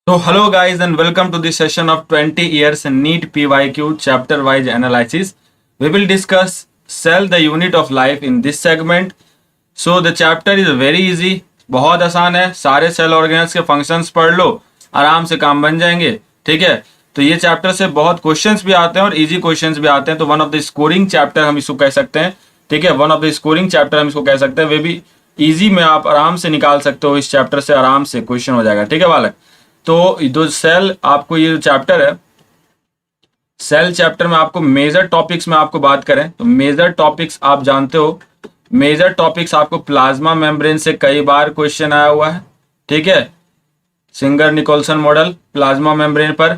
So hello guys and welcome to this session of 20 years NEET PYQ chapter wise analysis. We will discuss cell the unit of life in this segment. So the chapter is very easy, बहुत आसान है. सारे cell organelles के functions पढ़ लो, आराम से काम बन जाएंगे. ठीक है, तो ये चैप्टर से बहुत क्वेश्चंस भी आते हैं और इजी क्वेश्चंस भी आते हैं. तो one of the scoring chapter हम इसको कह सकते हैं. ठीक है, one of the scoring chapter हम इसको कह सकते हैं. वे भी इजी में आप आराम से निकाल सकते हो. इस चैप्टर से आराम से क्वेश्चन हो जाएगा. ठीक है बालक, तो जो सेल आपको ये जो चैप्टर है, सेल चैप्टर में आपको मेजर टॉपिक्स में आपको बात करें तो मेजर टॉपिक्स आप जानते हो. मेजर टॉपिक्स आपको प्लाज्मा मेम्ब्रेन से कई बार क्वेश्चन आया हुआ है. ठीक है, Singer Nicolson model plasma membrane पर.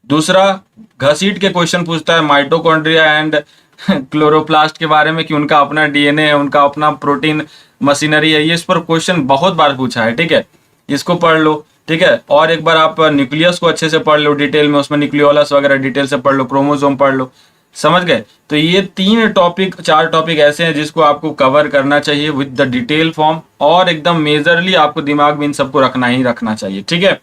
दूसरा, घसीट के क्वेश्चन पूछता है माइटोकॉन्ड्रिया एंड क्लोरोप्लास्ट के बारे में कि उनका अपना डीएनए है, उनका अपना प्रोटीन मशीनरी है. ये इस पर क्वेश्चन बहुत बार पूछा है. ठीक है, इसको पढ़ लो. ठीक है, और एक बार आप न्यूक्लियस को अच्छे से पढ़ लो डिटेल में, उसमें न्यूक्लियोलस वगैरह डिटेल से पढ़ लो, क्रोमोसोम पढ़ लो. समझ गए? तो ये चार टॉपिक ऐसे हैं जिसको आपको कवर करना चाहिए विद द डिटेल फॉर्म, और एकदम मेजरली आपको दिमाग में इन सबको रखना ही रखना चाहिए. ठीक है,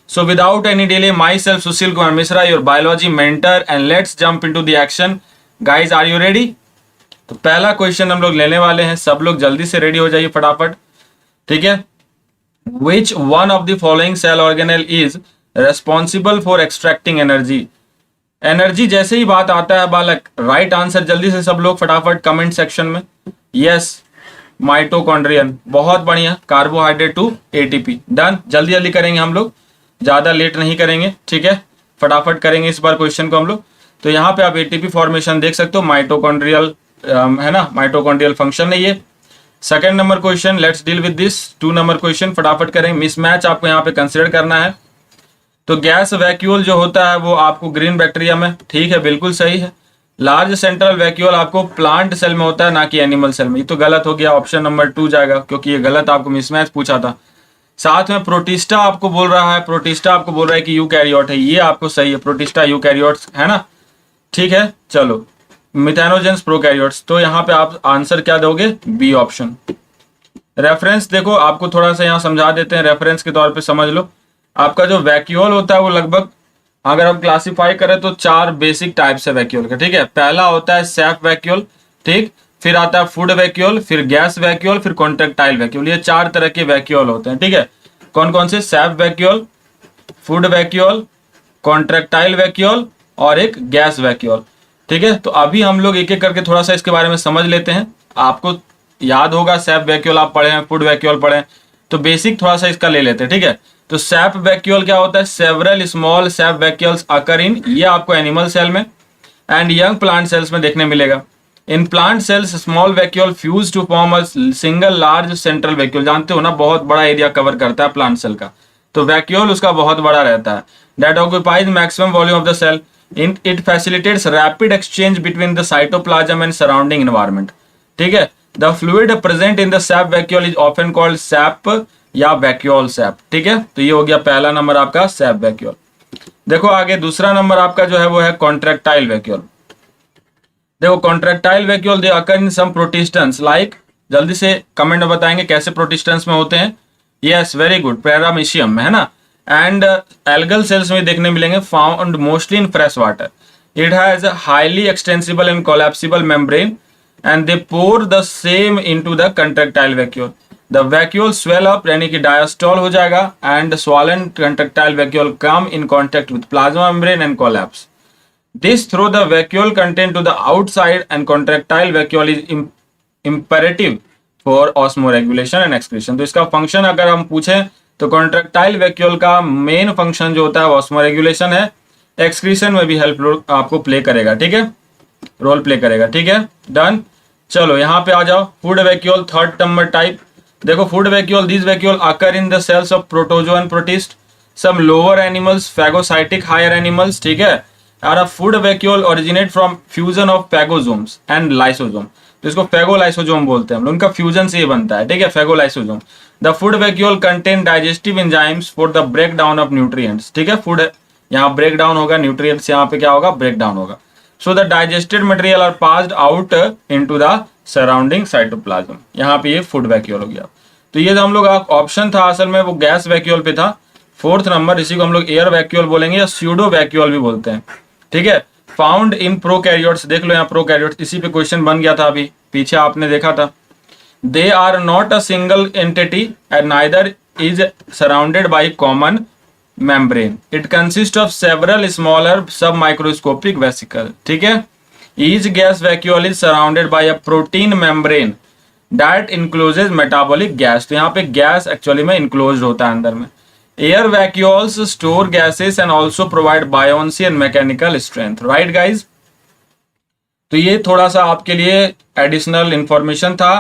so without any delay, myself Sushil Kumar Mishra, your biology mentor, and let's jump into the action. Guys, are you ready? तो पहला क्वेश्चन हम लोग लेने वाले हैं. सब लोग जल्दी से रेडी हो जाइए फटाफट. ठीक है, Which one of the following cell organelle is responsible for extracting energy? Energy जैसे ही बात आता है बालक, राइट आंसर जल्दी से सब लोग फटाफट कमेंट सेक्शन में. Yes, mitochondrion. बहुत बढ़िया, कार्बोहाइड्रेट टू एटीपी. डन, जल्दी जल्दी करेंगे हम लोग, ज्यादा लेट नहीं करेंगे. ठीक है, फटाफट करेंगे इस बार क्वेश्चन को हम लोग. तो यहाँ पे आप एटीपी फॉर्मेशन देख सकते हो, माइटोकॉन्ड्रियल है ना, माइटोकॉन्ड्रियल फंक्शन है ये. Second number question, let's deal with this. 2 number question फटाफट करें. मिसमैच आपको यहाँ पे कंसिडर करना है. तो गैस वैक्यूल जो होता है वो आपको ग्रीन बैक्टीरिया में, ठीक है, बिल्कुल सही है. लार्ज सेंट्रल वैक्यूल आपको प्लांट सेल में होता है, ना कि एनिमल सेल में. ये तो गलत हो गया, ऑप्शन नंबर 2 जाएगा, क्योंकि ये गलत आपको मिसमैच पूछा था. साथ में प्रोटिस्टा आपको बोल रहा है, प्रोटिस्टा आपको बोल रहा है कि यूकैरियोट है. ये आपको सही है, प्रोटिस्टा यूकैरियोट्स है ना. ठीक है, चलो, मिथेनोजेंस प्रोकैरियोट्स. तो यहाँ पे आप आंसर क्या दोगे? B option. रेफरेंस देखो, आपको थोड़ा सा यहाँ समझा देते हैं, रेफरेंस के तौर पे समझ लो. आपका जो वैक्यूल होता है वो लगभग, अगर हम क्लासिफाई करें तो 4 बेसिक टाइप्स है वैक्यूल के. ठीक है, पहला होता है सैप वैक्यूल, ठीक, फिर आता है फूड वैक्यूल, फिर गैस वैक्यूल, फिर कॉन्ट्रेक्टाइल वैक्यूल. ये 4 तरह के वैक्यूल होते हैं. ठीक है, कौन कौन से? SAP vacuole, food vacuole, contractile vacuole और एक गैस वैक्यूल. ठीक है, तो अभी हम लोग एक एक करके थोड़ा सा इसके बारे में समझ लेते हैं. आपको याद होगा सैप वैक्यूल आप पढ़े हैं, फूड वैक्यूल पढ़े हैं, तो बेसिक थोड़ा सा इसका ले लेते हैं. ठीक है, तो सैप वैक्यूल क्या होता है? Several small sap vacuoles occur in, ये आपको एनिमल सेल में एंड यंग प्लांट सेल्स में देखने मिलेगा. In plant cells small vacuole fuse to form a single large central vacuole. जानते हो ना, बहुत बड़ा एरिया कवर करता है प्लांट सेल का, तो वैक्यूल उसका बहुत बड़ा रहता है. That occupies maximum volume of the cell. It facilitates rapid exchange between the cytoplasm and surrounding environment. ठीक है, the fluid present in the sap vacuole is often called sap या vacuole sap. ठीक है, तो ये हो गया पहला नंबर आपका sap vacuole. देखो आगे दूसरा नंबर आपका जो है वो है contractile vacuole. देखो contractile vacuole they occur in some protistans like, जल्दी से कमेंट में बताएंगे कैसे प्रोटिस्टेंस में होते हैं. यस, वेरी गुड, पैरामीशियम में है ना, एंड एल्गल सेल्स में देखने मिलेंगे, found mostly in fresh water. It has a highly extensible and collapsible membrane and they pour the same into the contractile vacuole. The vacuole swell up, यानी कि diastole हो जाएगा, and swollen contractile vacuole come in contact with plasma membrane and collapse. This throw the vacuole content to the outside and contractile vacuole is imperative for osmoregulation and excretion. तो इसका function अगर हम पूछें तो contractile vacuole का main function जो होता है ऑस्मोरेगुलेशन है, एक्सक्रीशन में भी हेल्प आपको प्ले करेगा. ठीक है, रोल प्ले करेगा. ठीक है, डन. चलो यहाँ पे आ जाओ. Food vacuole, third number type. देखो food vacuole, this vacuole occur in the cells of protozoa and protist, some lower animals, phagocytic higher animals. ठीक है, और a food vacuole originate from fusion of phagosomes and lysosome. तो इसको फैगोलाइसोजोम बोलते हैं हम लोग, उनका फ्यूजन से ये बनता है. ठीक है, phagolysosome. The food vacuole contain digestive enzymes for the break down of nutrients. ठीक है, फूड यहाँ ब्रेक डाउन होगा, न्यूट्रिएंट्स यहाँ पे क्या होगा? ब्रेक डाउन होगा. So the digested material are passed out into the surrounding cytoplasm. यहाँ पे ये फूड वैक्यूल हो गया. तो ये जो हम लोग ऑप्शन था असल में वो गैस वैक्यूल पे था. 4th नंबर, इसी को हम लोग एयर वैक्यूल बोलेंगे या स्यूडो वैक्यूल भी बोलते हैं, ठीक है। फाउंड इन प्रोकैरियोट्स, देख लो यहाँ प्रोकैरियोट्स, इसी पे क्वेश्चन बन गया था अभी पीछे आपने देखा था। They are not a single entity and neither is surrounded by common membrane. It consists of several smaller submicroscopic vesicles, ठीक है। Each gas vacuole is surrounded by a protein membrane that encloses metabolic gas. तो यहाँ पे gas actually में enclosed होता है अंदर में। Air vacuoles store gases and also provide buoyancy and mechanical strength. Right guys? तो ये थोड़ा सा आपके लिए एडिशनल इंफॉर्मेशन था।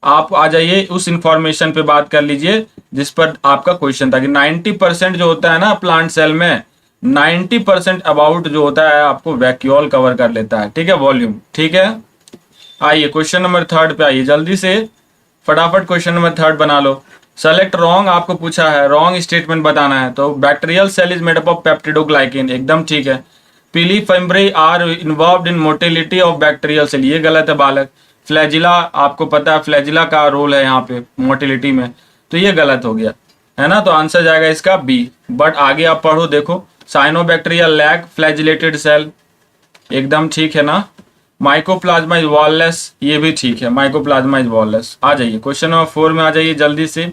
आप आ जाइए उस इंफॉर्मेशन पे बात कर लीजिए जिस पर आपका क्वेश्चन था कि 90% जो होता है ना प्लांट सेल में, 90% अबाउट जो होता है आपको वैक्यूल कवर कर लेता है, ठीक है, वॉल्यूम, ठीक है। आइए क्वेश्चन नंबर 3 पे आइए जल्दी से, फटाफट क्वेश्चन नंबर 3 बना लो। सेलेक्ट रॉन्ग आपको पूछा है, रॉन्ग स्टेटमेंट बताना है। तो bacterial cell is made up of peptidoglycan, एकदम ठीक है। Pili fimbriae are involved in motility of bacterial cell, ये गलत है बालक। फ्लैजिला, आपको पता है फ्लैजिला का रोल है यहाँ पे मोटिलिटी में, तो ये गलत हो गया, है ना। तो आंसर जाएगा इसका बी। बट आगे आप पढ़ो, देखो साइनोबैक्टीरिया लैक फ्लैजिलेटेड सेल, एकदम ठीक है ना। माइकोप्लाज्मा इज वॉललेस, ये भी ठीक है, माइकोप्लाज्मा इज वॉललेस। आ जाइए क्वेश्चन नंबर 4 में आ जाइए जल्दी से।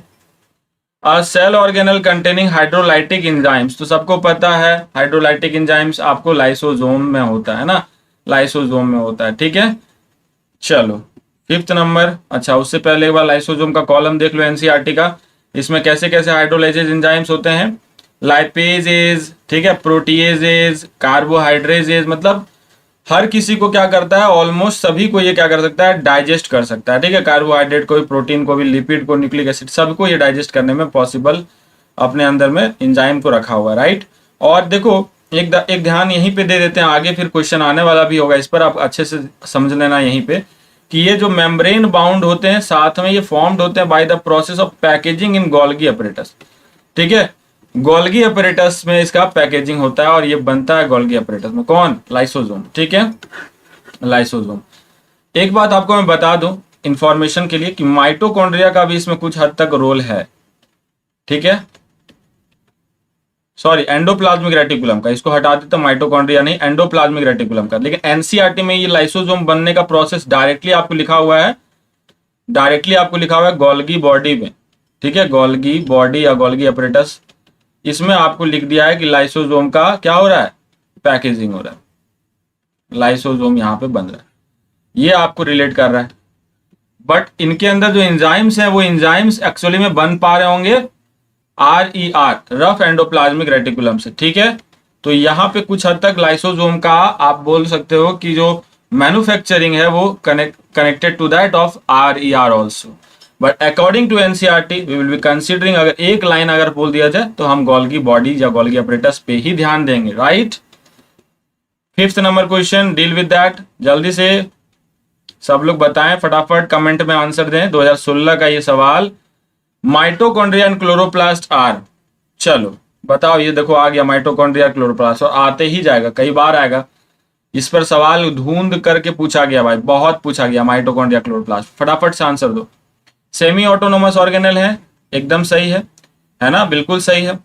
A cell organelle containing hydrolytic enzymes, तो सबको पता है हाइड्रोलाइटिक एंजाइम्स आपको लाइसोसोम में होता है ना, लाइसोसोम में होता है, ठीक है। चलो 5th नंबर, अच्छा उससे पहले एक बार लाइसोसोम का कॉलम देख लो एनसीईआरटी का। इसमें कैसे कैसे हाइड्रोलाइजेज एंजाइम्स होते हैं, लाइपेजेज, ठीक है, प्रोटीएजेज, कार्बोहाइड्रेजेज, मतलब हर किसी को क्या करता है, ऑलमोस्ट सभी को ये क्या कर सकता है, डाइजेस्ट कर सकता है, ठीक है। कार्बोहाइड्रेट को भी, प्रोटीन को भी, लिपिड को, न्यूक्लिक एसिड, सबको ये डाइजेस्ट करने में पॉसिबल अपने अंदर में एंजाइम को रखा हुआ है, राइट। और देखो एक ध्यान यहीं पे दे देते हैं, आगे फिर क्वेश्चन आने वाला भी होगा इस पर, आप अच्छे से समझ लेना यहीं पे कि ये जो मेम्ब्रेन बाउंड होते हैं साथ में ये फॉर्म्ड होते हैं by the process of packaging in Golgi apparatus, ठीक है। गोल्गी अपरेटस में इसका पैकेजिंग होता है और ये बनता है गोल्गी अपरेटस में, कौन, लाइसोसोम, ठीक है, लाइसोसोम। एक बात आपको मैं बता दूं इंफॉर्मेशन के लिए कि माइटोकॉन्ड्रिया का भी इसमें कुछ हद तक रोल है, ठीक है, सॉरी एंडोप्लाज्मिक रेटिकुलम का, इसको हटा देता, माइटोकॉन्ड्रिया नहीं, एंडोप्लाज्मिक रेटिकुलम का। लेकिन एनसीईआरटी में ये लाइसोसोम बनने का प्रोसेस डायरेक्टली आपको लिखा हुआ है, डायरेक्टली आपको लिखा हुआ है गोल्गी बॉडी में, ठीक है, गोल्गी बॉडी या गोल्गी अपरेटस, इसमें आपको लिख दिया है कि लाइसोसोम का क्या हो रहा है, पैकेजिंग हो रहा है, लाइसोसोम यहाँ पे बन रहा है, ये आपको रिलेट कर रहा है। बट इनके अंदर जो एंजाइम्स हैं वो एंजाइम्स एक्चुअली में बन पा रहे होंगे RER, रफ एंडोप्लाज्मिक रेटिकुलम से, ठीक है। तो यहाँ पे कुछ हद तक लाइसोसोम का आप बोल सकते हो कि जो मैन्युफैक्चरिंग है वो connected to that of RER also. But according to NCERT we will be considering, अगर एक लाइन अगर बोल दिया जाए तो हम गोल्गी बॉडी या गोल्गी अपरेटस पे ही ध्यान देंगे, right. 5th number question, deal with that, जल्दी से सब लोग बताएं, फटाफट कमेंट में आंसर दें। 2016 का ये सवाल, माइटोकॉन्ड्रिया एंड क्लोरोप्लास्ट आर, चलो बताओ, ये देखो आ गया माइटोकॉन्ड्रिया क्लोरोप्लास्ट, और आते ही जाएगा, कई बार आएगा इस पर सवाल, ढूंढ करके पूछा गया भाई, बहुत पूछा गया माइटोकॉन्ड्रिया क्लोरोप्लास्ट, फटाफट से आंसर दो। सेमी ऑटोनोमस ऑर्गेनल है, एकदम सही है ना, बिल्कुल सही है।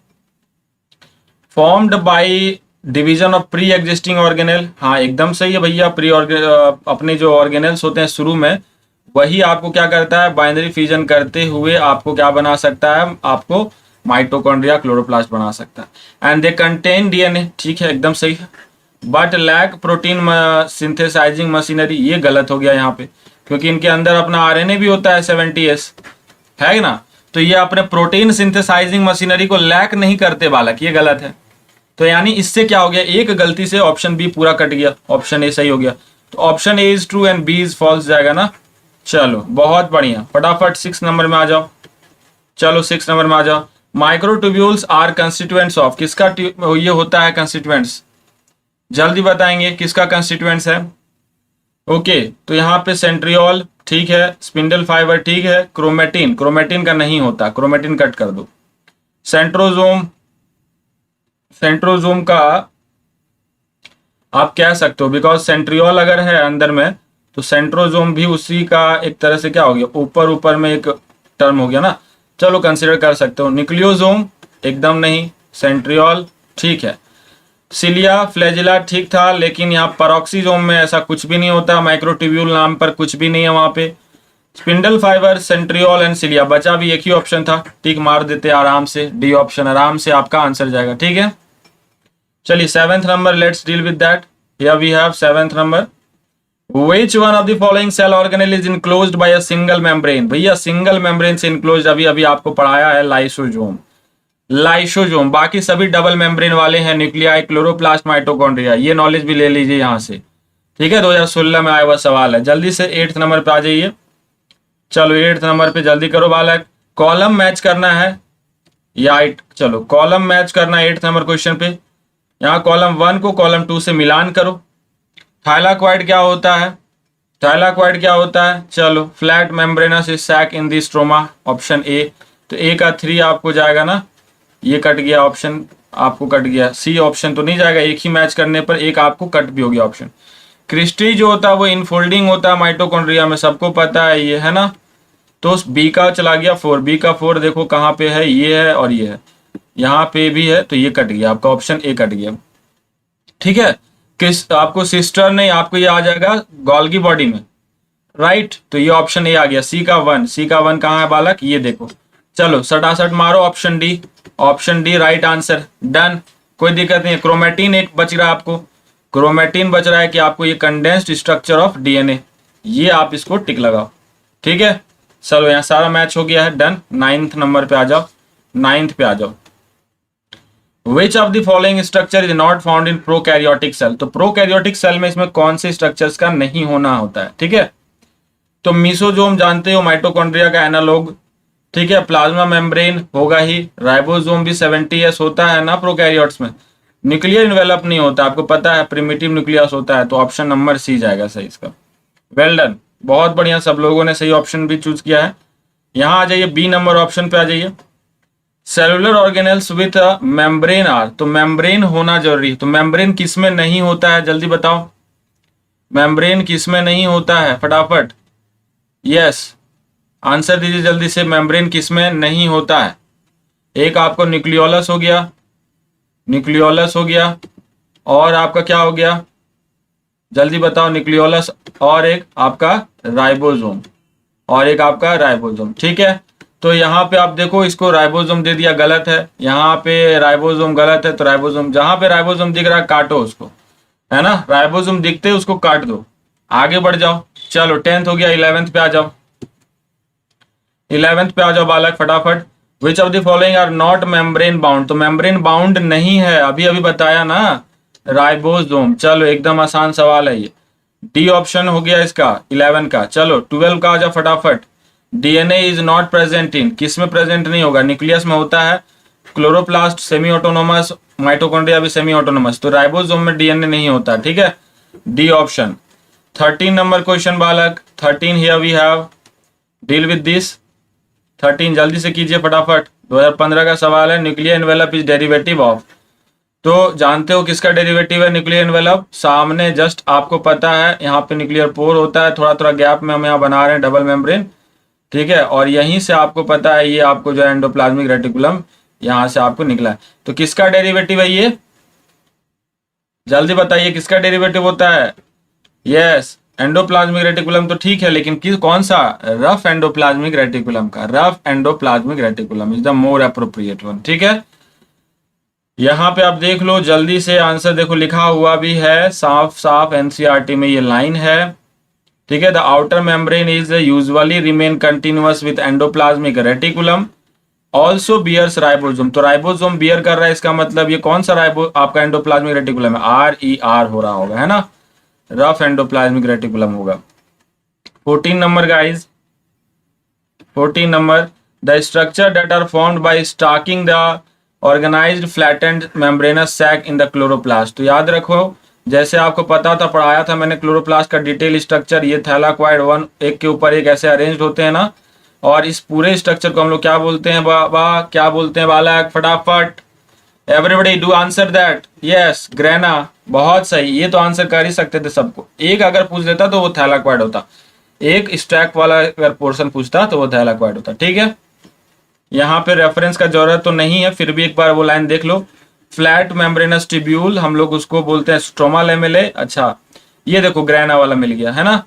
Formed by division of pre existing organelle, हाँ एकदम सही है भैया। अपने जो ऑर्गेनल्स होते हैं शुरू में, वही आपको क्या करता है, बाइनरी फ्यूजन करते हुए आपको क्या बना सकता है, आपको माइटोकॉन्ड्रिया क्लोरोप्लास्ट बना सकता है। एंड दे कंटेन DNA, ठीक है, एकदम सही है। But lack protein synthesising machinery, ये गलत हो गया यहाँ पे, क्योंकि इनके अंदर अपना RNA भी होता है 70S, है ना। तो ये अपने प्रोटीन सिंथेसाइजिंग मशीनरी को लैक नहीं करते बालक, ये गलत है। तो यानी इससे क्या हो गया, एक गलती से ऑप्शन बी पूरा कट गया, ऑप्शन ए सही हो गया। तो option A is true and B is false जाएगा ना। चलो बहुत बढ़िया, फटाफट 6 नंबर में आ जाओ, चलो 6 नंबर में आ जाओ। माइक्रोट्यूब्यूल्स आर कंस्टिट्यूएंट्स ऑफ, किसका ये होता है कंस्टिट्यूएंट्स, जल्दी बताएंगे किसका कंस्टिट्यूएंट्स है। ओके तो यहाँ पे सेंट्रियोल ठीक है, स्पिंडल फाइबर ठीक है, क्रोमेटिन, क्रोमेटिन का नहीं होता, क्रोमेटिन कट कर दो। सेंट्रोजोम, सेंट्रोजोम का आप कह सकते हो, बिकॉज सेंट्रियोल अगर है अंदर में तो सेंट्रोजोम भी उसी का एक तरह से क्या हो गया, ऊपर ऊपर में एक टर्म हो गया ना, चलो कंसिडर कर सकते हो। न्यूक्लियोजोम एकदम नहीं, सेंट्रियोल ठीक है। सिलिया फ्लैजिला ठीक था, लेकिन यहाँ पैरोक्सीजोम में ऐसा कुछ भी नहीं होता, माइक्रोट्यूब्यूल नाम पर कुछ भी नहीं है वहां पे। Spindle fibre, centriole and cilia, बचा भी एक ही ऑप्शन था, टिक मार देते आराम से, डी ऑप्शन आराम से आपका आंसर जाएगा। ठीक है, चलिए 7th number, let's deal with that. Here we have 7th number, Which one of the following cell organelle is enclosed by a single membrane? भैया सिंगल मेम्ब्रेन से इनक्लोज अभी अभी आपको पढ़ाया है, लाइसोजोम। लाइसोजोम, बाकी सभी डबल मेम्ब्रेन वाले हैं, न्यूक्लियाई, क्लोरोप्लास्ट, माइटोकॉन्ड्रिया, ये नॉलेज भी ले लीजिए यहाँ से। ठीक है, 2016 में आया हुआ सवाल है। जल्दी से 8th नंबर पे आ जाइए। चलो 8th नंबर पे जल्दी करो बालक, कॉलम मैच करना है या चलो कॉलम मैच करना है 8th नंबर क्वेश्चन पे। यहाँ कॉलम 1 को कॉलम 2 से मिलान करो। थाइलाक्वाइड क्या होता है? थाइलाक्वाइड क्या होता है? चलो flat membranous sac in the stroma, option A. तो ए का 3 आपको जाएगा ना, ये कट गया ऑप्शन, आपको कट गया। सी ऑप्शन तो नहीं जाएगा, एक ही मैच करने पर एक आपको कट भी हो गया ऑप्शन। क्रिस्टी जो होता है वो इनफोल्डिंग होता है माइटोकॉन्ड्रिया में, सबको पता है ये, है ना। तो बी का चला गया 4, बी का 4 देखो कहाँ पे है, ये है और ये है, यहाँ पे भी है, तो ये कट गया आपका, ऑप्शन ए कट गया। ठीक है, किस आपको सिस्टर नहीं, आपको ये आ जाएगा गोल्गी बॉडी में, राइट। तो ये ऑप्शन ए आ गया। सी का 1, सी का 1 कहाँ है बालक, ये देखो। चलो सटासट मारो option D, option D right answer, done, कोई दिक्कत नहीं है। क्रोमेटिन एक बच रहा है आपको, क्रोमेटिन बच रहा है कि आपको ये कंडेंस्ड स्ट्रक्चर ऑफ डीएनए, ये आप इसको टिक लगाओ। ठीक है, चलो यहाँ सारा मैच हो गया है, डन। 9th नंबर पे आ जाओ, 9th पे आ जाओ। Which of the following structure is not found in prokaryotic cell? तो प्रोकैरियोटिक सेल में इसमें कौन से स्ट्रक्चर्स का नहीं होना होता है? ठीक है, तो मीसोजोम जानते हो, माइटोकॉन्ड्रिया का एनालॉग। ठीक है, प्लाज्मा मेम्ब्रेन होगा ही, राइबोसोम भी 70s होता है ना प्रोकैरियोट्स में। न्यूक्लियर इन्वेलप नहीं होता, आपको पता है, प्रिमिटिव न्यूक्लियस होता है, तो ऑप्शन नंबर सी जाएगा सही इसका। वेल डन, बहुत बढ़िया, सब लोगों ने सही ऑप्शन भी चूज किया है। यहाँ आ जाइए, बी नंबर ऑप्शन पे आ जाइए। Cellular organelles with membrane are, तो मेम्ब्रेन होना जरूरी है। तो मेम्ब्रेन किस में नहीं होता है, जल्दी बताओ, मेम्ब्रेन किस में नहीं होता है, फटाफट यस आंसर दीजिए जल्दी से, मेम्ब्रेन किस में नहीं होता है। एक आपको न्यूक्लियोलस हो गया, न्यूक्लियोलस हो गया, और आपका क्या हो गया, जल्दी बताओ, न्यूक्लियोलस, और एक आपका राइबोसोम, और एक आपका राइबोसोम। ठीक है, तो यहाँ पे आप देखो, इसको राइबोसोम दे दिया, गलत है। यहाँ पे राइबोसोम गलत है, तो राइबोसोम, जहां पे राइबोसोम दिख रहा है काटो उसको, है ना, राइबोसोम दिखते उसको काट दो, आगे बढ़ जाओ। चलो 10th हो गया, 11th पे आ जाओ, 11th पे आ जाओ बालक फटाफट। Which of the following are not membrane bound, तो मेम्ब्रेन बाउंड नहीं है, अभी अभी बताया ना, राइबोसोम। चलो एकदम आसान सवाल है ये, डी ऑप्शन हो गया इसका 11 का। चलो 12 का आ जाओ फटाफट। DNA is not present in, किस में प्रेजेंट नहीं होगा, न्यूक्लियस में होता है, क्लोरोप्लास्ट सेमी ऑटोनोमस, माइटोकॉन्ड्रिया भी सेमी ऑटोनोमस, तो राइबोसोम में डीएनए नहीं होता। ठीक है, डी ऑप्शन। 13 नंबर क्वेश्चन बालक, 13 here we have, deal with this. 13 जल्दी से कीजिए फटाफट, 2015 का सवाल है। Nuclear envelope is derivative of, तो जानते हो किसका डेरिवेटिव है न्यूक्लियर एनवेलप, सामने जस्ट आपको पता है, यहाँ पे न्यूक्लियर पोर होता है, थोड़ा थोड़ा गैप में हम यहाँ बना रहे हैं डबल मेम्ब्रेन। ठीक है, और यहीं से आपको पता है, ये आपको जो एंडोप्लाज्मिक रेटिकुलम यहां से आपको निकला है, तो किसका डेरिवेटिव है ये, जल्दी बताइए किसका डेरिवेटिव होता है। यस, एंडोप्लाज्मिक रेटिकुलम तो ठीक है, लेकिन कौन सा, रफ एंडोप्लाज्मिक रेटिकुलम का, rough endoplasmic reticulum is the more appropriate one. ठीक है, यहाँ पे आप देख लो जल्दी से आंसर, देखो लिखा हुआ भी है साफ साफ, एनसीईआरटी में ये लाइन है। ठीक है, the outer membrane is usually remain continuous with endoplasmic reticulum, also bears ribosome, तो राइबोसोम बियर कर रहा है, इसका मतलब ये कौन सा आपका एंडोप्लाज्मिक रेटिकुलम है, RER हो रहा होगा, है ना, रफ एंडोप्लाज्मिक रेटिकुलम होगा। 14 number guys, 14 number, the structure that are formed by stacking the organised flattened membranous sac in the chloroplast, तो याद रखो, जैसे आपको पता था, पढ़ाया था मैंने क्लोरोप्लास्ट का डिटेल स्ट्रक्चर, ये थैलाक्वाइड 1 एक के ऊपर एक ऐसे अरेंज्ड होते हैं ना, और इस पूरे स्ट्रक्चर को हम लोग क्या बोलते हैं बाबा, क्या बोलते हैं बालक, फटाफट everybody do answer that. Yes, grana, बहुत सही, ये तो आंसर कर ही सकते थे सबको, एक अगर पूछ लेता तो वो थैलाक्वाइड होता, एक स्टैक वाला अगर पोर्शन पूछता तो वो थैलाक्वाइड होता। ठीक है, यहाँ पे रेफरेंस का जरूरत तो नहीं है, फिर भी एक बार वो लाइन देख लो। फ्लैट मेम्ब्रेनस ट्यूब्यूल हम लोग उसको बोलते हैं स्ट्रोमा लेमेले। अच्छा ये देखो ग्रैना वाला मिल गया है ना।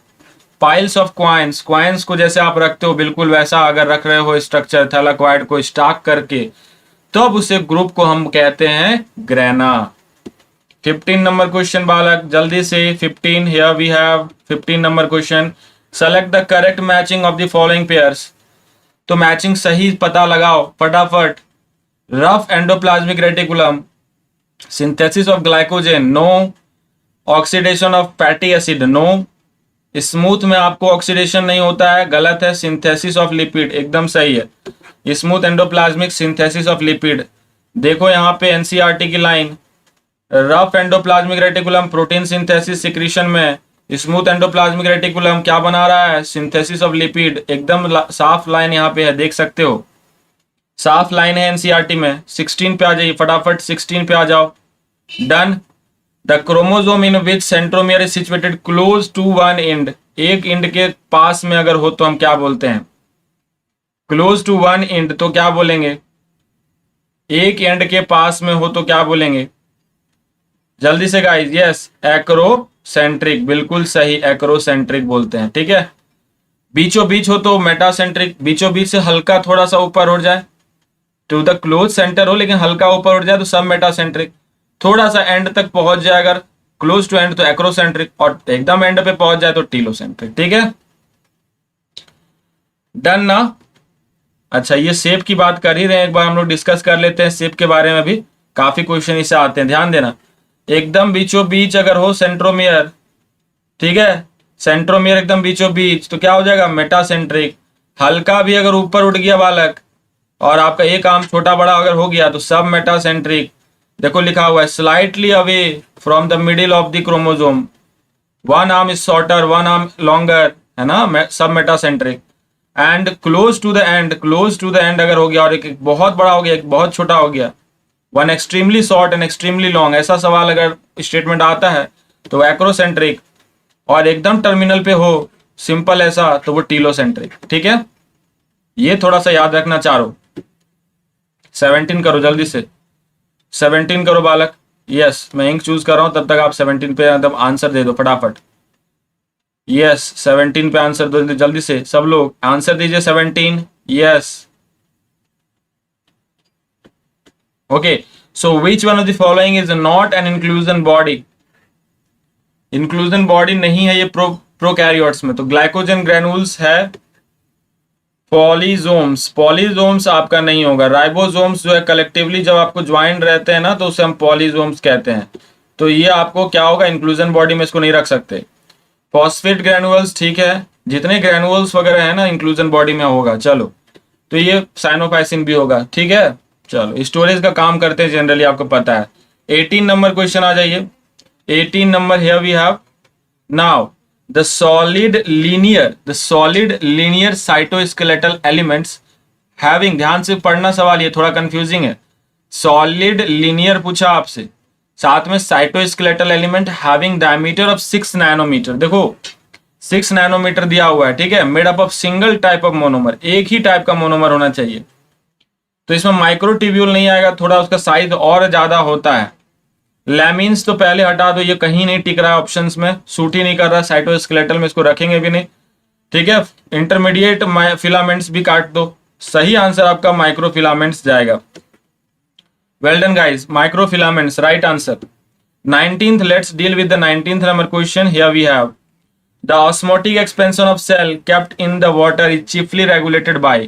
पाइल्स ऑफ क्वाइंस, क्वाइंस को जैसे आप रखते हो बिल्कुल वैसा अगर रख रहे हो स्ट्रक्चर थैलाक्वाइड को स्टॉक करके, तो अब उसे ग्रुप को हम कहते हैं ग्रैना। 15 नंबर क्वेश्चन बालक जल्दी से 15, here we have 15 number question. Select the correct matching of the following pairs. तो मैचिंग सही पता लगाओ फटाफट। Rough endoplasmic reticulum, synthesis of glycogen no, oxidation of fatty acid no, smooth में आपको ऑक्सीडेशन नहीं होता है, गलत है। सिंथेसिस ऑफ लिपिड एकदम सही है। Smooth endoplasmic synthesis of lipid. देखो यहाँ पे एनसीईआरटी की line, rough endoplasmic reticulum protein synthesis secretion में, स्मूथ एंडोप्लाज्मिक रेटिकुलम क्या बना रहा है, सिंथेसिस ऑफ लिपिड। एकदम साफ लाइन यहाँ पे है, देख सकते हो साफ लाइन है एनसीईआरटी में। 16 पे आ जाइए फटाफट, 16 पे आ जाओ। Done. The chromosome in which centromere is situated close to one end, एक एंड के पास में अगर हो तो हम क्या बोलते हैं, क्लोज टू वन एंड तो क्या बोलेंगे, एक एंड के पास में हो तो क्या बोलेंगे, जल्दी से गाइस। यस एक्रोसेंट्रिक, बिल्कुल सही एक्रोसेंट्रिक बोलते हैं, ठीक है। बीचों बीच हो तो मेटासेंट्रिक, बीचों बीच से हल्का थोड़ा सा ऊपर उठ जाए, टू द क्लोज सेंटर हो लेकिन हल्का ऊपर उठ जाए तो सब मेटासेंट्रिक, थोड़ा सा एंड तक पहुंच जाए अगर क्लोज टू एंड तो एक्रोसेंट्रिक, और एकदम एंड पे पहुंच जाए तो टीलोसेंट्रिक, ठीक है। डन ना। अच्छा ये शेप की बात कर ही रहे हैं, एक बार हम लोग डिस्कस कर लेते हैं शेप के बारे में भी, काफी क्वेश्चन इससे आते हैं, ध्यान देना। एकदम बीचों बीच अगर हो सेंट्रोमियर, ठीक है, सेंट्रोमियर एकदम बीचों बीच तो क्या हो जाएगा, मेटासेंट्रिक। हल्का भी अगर ऊपर उठ गया बालक और आपका एक आर्म छोटा बड़ा अगर हो गया तो सब मेटासेंट्रिक। देखो लिखा हुआ है slightly away from the middle of the chromosome, one arm is shorter one arm longer, है ना, सब metacentric. And close to the end, close to the end अगर हो गया और एक बहुत बड़ा हो गया एक बहुत छोटा हो गया, one extremely short and extremely long, ऐसा सवाल अगर स्टेटमेंट आता है तो एक्रोसेंट्रिक, और एकदम टर्मिनल पे हो सिंपल ऐसा तो वो टीलोसेंट्रिक, ठीक है। ये थोड़ा सा याद रखना चारो। 17 करो जल्दी से, 17 करो बालक। यस मैं इंक चूज कर रहा हूं तब तक आप 17 पे एकदम आंसर दे दो फटाफट। यस 17 पे आंसर दो जल्दी से, सब लोग आंसर दीजिए 17। Yes okay, so which one of the following is not an inclusion body. Inclusion body नहीं है ये प्रोकैरियोट्स में, तो ग्लाइकोजन ग्रेनुल्स है। पॉलीजोम्स, पॉलीजोम्स आपका नहीं होगा। राइबोसोम्स जो है कलेक्टिवली जब आपको ज्वाइंट रहते हैं ना तो उसे हम पॉलीजोम्स कहते हैं, तो ये आपको क्या होगा, इंक्लूजन बॉडी में इसको नहीं रख सकते। फॉस्फेट ग्रेनुअल्स, ठीक है, जितने ग्रेनुअल्स वगैरह है ना इंक्लूजन बॉडी में होगा। चलो तो ये साइनोफाइसिन भी होगा, ठीक है। चलो स्टोरेज का काम करते हैं जनरली, आपको पता है। 18 नंबर क्वेश्चन आ जाइए। 18 number here we have now the solid linear cytoskeletal elements having, ध्यान से पढ़ना सवाल, ये थोड़ा कंफ्यूजिंग है। सॉलिड लीनियर पूछा आपसे, साथ में cytoskeletal element having diameter of 6 nanometre. देखो 6 नैनोमीटर दिया हुआ है, ठीक है, made up of single type of monomer, एक ही टाइप का मोनोमर होना चाहिए। तो इसमें माइक्रोट्यूब्यूल नहीं आएगा, थोड़ा उसका साइज और ज्यादा होता है। लैमिन्स तो पहले हटा दो, ये कहीं नहीं टिक रहा है ऑप्शंस में, सूट ही नहीं कर रहा। साइटोस्केलेटल में इसको रखेंगे भी नहीं, ठीक है। इंटरमीडिएट फिलामेंट्स भी काट दो, सही आंसर आपका माइक्रोफिलामेंट्स जाएगा। Well done guys, microfilaments right answer. 19th, let's deal with the 19th number question. Here we have the osmotic expansion of cell kept in the water is chiefly regulated by.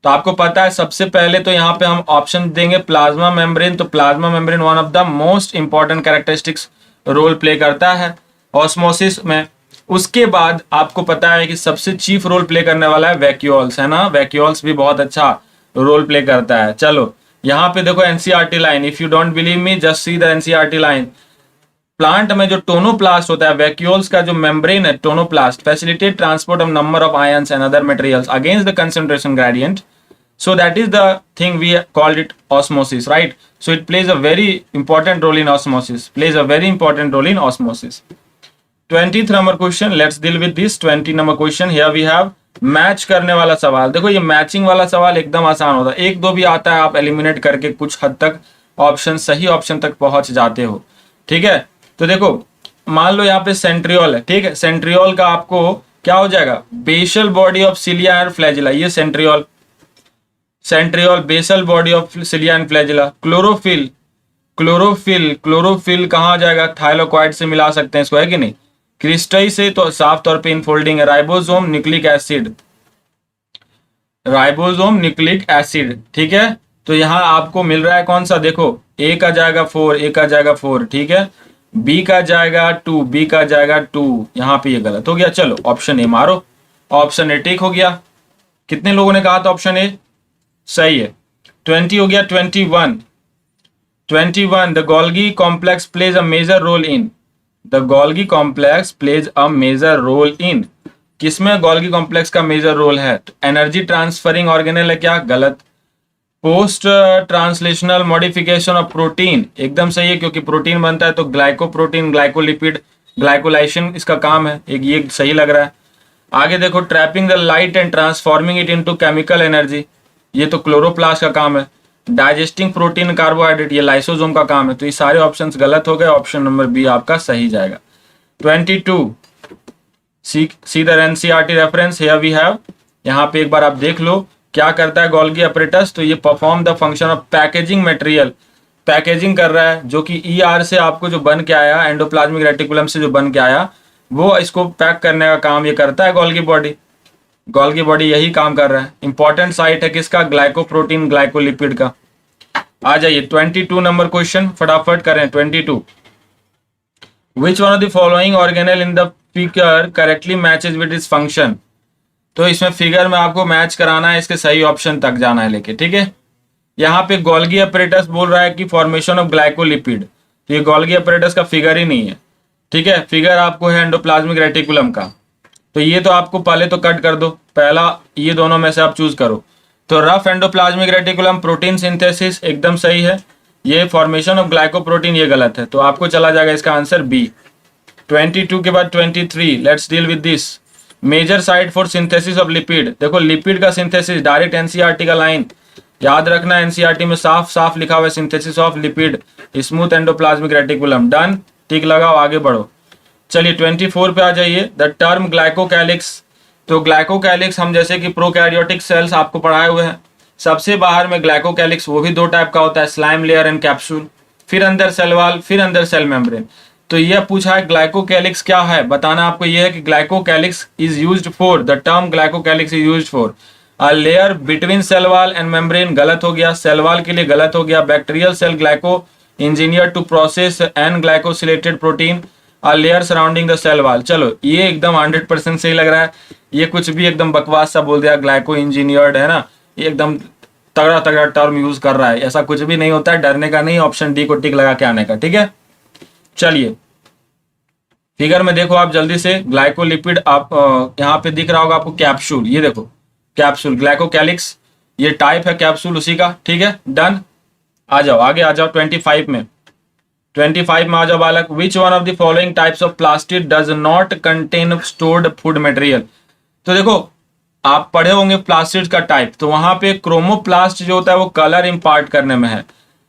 तो आपको पता है सबसे पहले तो यहाँ पे हम ऑप्शन देंगे प्लाज्मा मेम्ब्रेन, तो plasma membrane one of the most important characteristics role play करता है ऑस्मोसिस में। उसके बाद आपको पता है कि सबसे चीफ रोल प्ले करने वाला है वैक्यूल्स, है ना, वैक्यूल्स भी बहुत अच्छा रोल प्ले करता है। चलो यहाँ पे देखो NCERT line, if you don't believe me just see the NCERT line. Plant में जो टोनोप्लास्ट होता है, वैक्यूल्स का जो मेम्ब्रेन है tonoplast, facilitate transport of number of ions and other materials against the concentration gradient, so that is the thing we called it osmosis, right? So it plays a very important role in osmosis, plays a very important role in osmosis. 20th number question, let's deal with this 20 number question. Here we have match करने वाला सवाल, देखो ये matching वाला सवाल एकदम आसान होता है, एक दो भी आता है आप एलिमिनेट करके कुछ हद तक ऑप्शन, सही ऑप्शन तक पहुंच जाते हो। ठीक है, तो देखो मान लो यहाँ पे सेंट्रियोल है, ठीक है, सेंट्रियोल का आपको क्या हो जाएगा, basal body of cilia and flagella, ये centriole, centriole basal body of cilia and flagella. Chlorophyll, chlorophyll, chlorophyll कहाँ जाएगा, थाइलोक्वाइड से मिला सकते हैं इसको, है कि नहीं, क्रिस्टई से तो साफ तौर पे इनफोल्डिंग है। Ribosome nucleic acid, ribosome nucleic acid, ठीक है, तो यहां आपको मिल रहा है कौन सा, देखो ए का जाएगा 4, ए का जाएगा 4, ठीक है, बी का जाएगा 2, बी का जाएगा 2, यहां पे ये गलत हो गया। चलो ऑप्शन ए मारो, ऑप्शन ए टिक हो गया। कितने लोगों ने कहा था ऑप्शन ए सही है, 20 हो गया। 21, 21 the Golgi complex plays a major role in, the Golgi complex plays a major role in, किसमें गोल्गी कॉम्प्लेक्स का मेजर रोल है, एनर्जी ट्रांसफरिंग ऑर्गेनेल है क्या, गलत। Post translational modification of protein, एकदम सही है, क्योंकि प्रोटीन बनता है तो ग्लाइकोप्रोटीन, ग्लाइकोलिपिड, ग्लाइकोलाइशन इसका काम है, एक ये सही लग रहा है। आगे देखो trapping the light and transforming it into chemical energy, ये तो क्लोरोप्लास्ट का काम है। डाइजेस्टिंग प्रोटीन कार्बोहाइड्रेट, ये लाइसोसोम का काम है। तो ये सारे ऑप्शंस गलत हो गए, ऑप्शन नंबर बी आपका सही जाएगा। 22 C the NCERT reference, here we have, यहाँ पे एक बार आप देख लो क्या करता है गोल्गी अपरेटस, तो ये perform the function of packaging material, packaging कर रहा है, जो कि ईआर से आपको जो बन के आया, एंडोप्लाज्मिक रेटिकुलम से जो बन के आया, वो इसको पैक करने का काम ये करता है गोल्गी बॉडी, गोल्गी बॉडी यही काम कर रहा है। इंपॉर्टेंट साइट है किसका, ग्लाइकोप्रोटीन ग्लाइकोलिपिड का। आ जाइए 22 नंबर क्वेश्चन, फटाफट करें। 22 विच one of the following organelle in the figure correctly matches with its function, तो इसमें फिगर में आपको मैच कराना है, इसके सही ऑप्शन तक जाना है लेके, ठीक है। यहाँ पे गोल्गी अपरेटस बोल रहा है कि फॉर्मेशन ऑफ ग्लाइकोलिपिड, तो ये गोल्गी अपरेटस का फिगर ही नहीं है, ठीक है, फिगर आपको है एंडोप्लाज्मिक रेटिकुलम का, तो ये तो आपको पहले तो कट कर दो, पहला ये दोनों में से आप चूज करो। तो rough endoplasmic reticulum protein synthesis एकदम सही है, ये फॉर्मेशन ऑफ ग्लाइकोप्रोटीन ये गलत है, तो आपको चला जाएगा इसका आंसर बी। 22 के बाद 23, let's deal with this, major site for synthesis of lipid, देखो लिपिड का सिंथेसिस डायरेक्ट एनसीईआरटी का लाइन याद रखना, एनसीईआरटी में साफ साफ लिखा हुआ है synthesis of lipid smooth endoplasmic reticulum, done, tick लगाओ, आगे बढ़ो। चलिए 24 पे आ जाइए, द टर्म ग्लाइकोकैलिक्स, तो ग्लाइकोकैलिक्स हम जैसे कि प्रोकैरियोटिक सेल्स आपको पढ़ाए हुए हैं, सबसे बाहर में ग्लाइकोकैलिक्स वो भी दो टाइप का होता है, स्लाइम लेयर एंड कैप्सूल, फिर अंदर सेल वॉल, फिर अंदर सेल मेम्ब्रेन। तो यह पूछा है ग्लाइकोकैलिक्स क्या है, बताना आपको यह है कि glycocalyx is used for, the term glycocalyx is used for a layer between cell wall and membrane, गलत हो गया, सेल वॉल के लिए गलत हो गया। Bacterial cell glyco engineer to process an glycosylated protein a layer surrounding the cell wall, चलो ये एकदम 100% सही लग रहा है, ये कुछ भी एकदम बकवास सा बोल दिया, ग्लाइको इंजीनियर्ड है ना, ये एकदम तगड़ा तगड़ा टर्म यूज कर रहा है, ऐसा कुछ भी नहीं होता है, डरने का नहीं, ऑप्शन डी को टिक लगा के आने का, ठीक है। चलिए फिगर में देखो आप जल्दी से, ग्लाइकोलिपिड आप यहाँ पे दिख रहा होगा आपको कैप्सूल, ये देखो कैप्सूल, ग्लाइकोकैलिक्स ये टाइप है कैप्सूल उसी का, ठीक है, डन। आ जाओ आगे आ जाओ 25 में, 25 में आ जाओ बालक, विच one of the following types of plastic does not contain stored food material, तो देखो आप पढ़े होंगे प्लास्टिक का टाइप, तो वहां पे क्रोमोप्लास्ट जो होता है वो कलर इंपार्ट करने में है,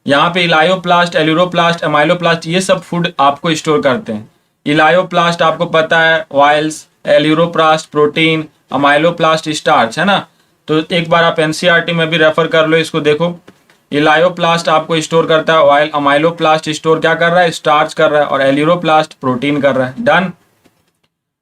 यहाँ पे इलायोप्लास्ट, एल्यूरोप्लास्ट, एमाइलोप्लास्ट ये सब फूड आपको स्टोर करते हैं। इलायोप्लास्ट आपको पता है oils, aleuroplast protein, amyloplast starch, है ना, तो एक बार आप एनसीईआरटी में भी रेफर कर लो इसको, देखो इलायोप्लास्ट आपको स्टोर करता है ऑयल, अमाइलोप्लास्ट स्टोर क्या कर रहा है, स्टार्च कर रहा है, और एल्यूरोप्लास्ट प्रोटीन कर रहा है, done.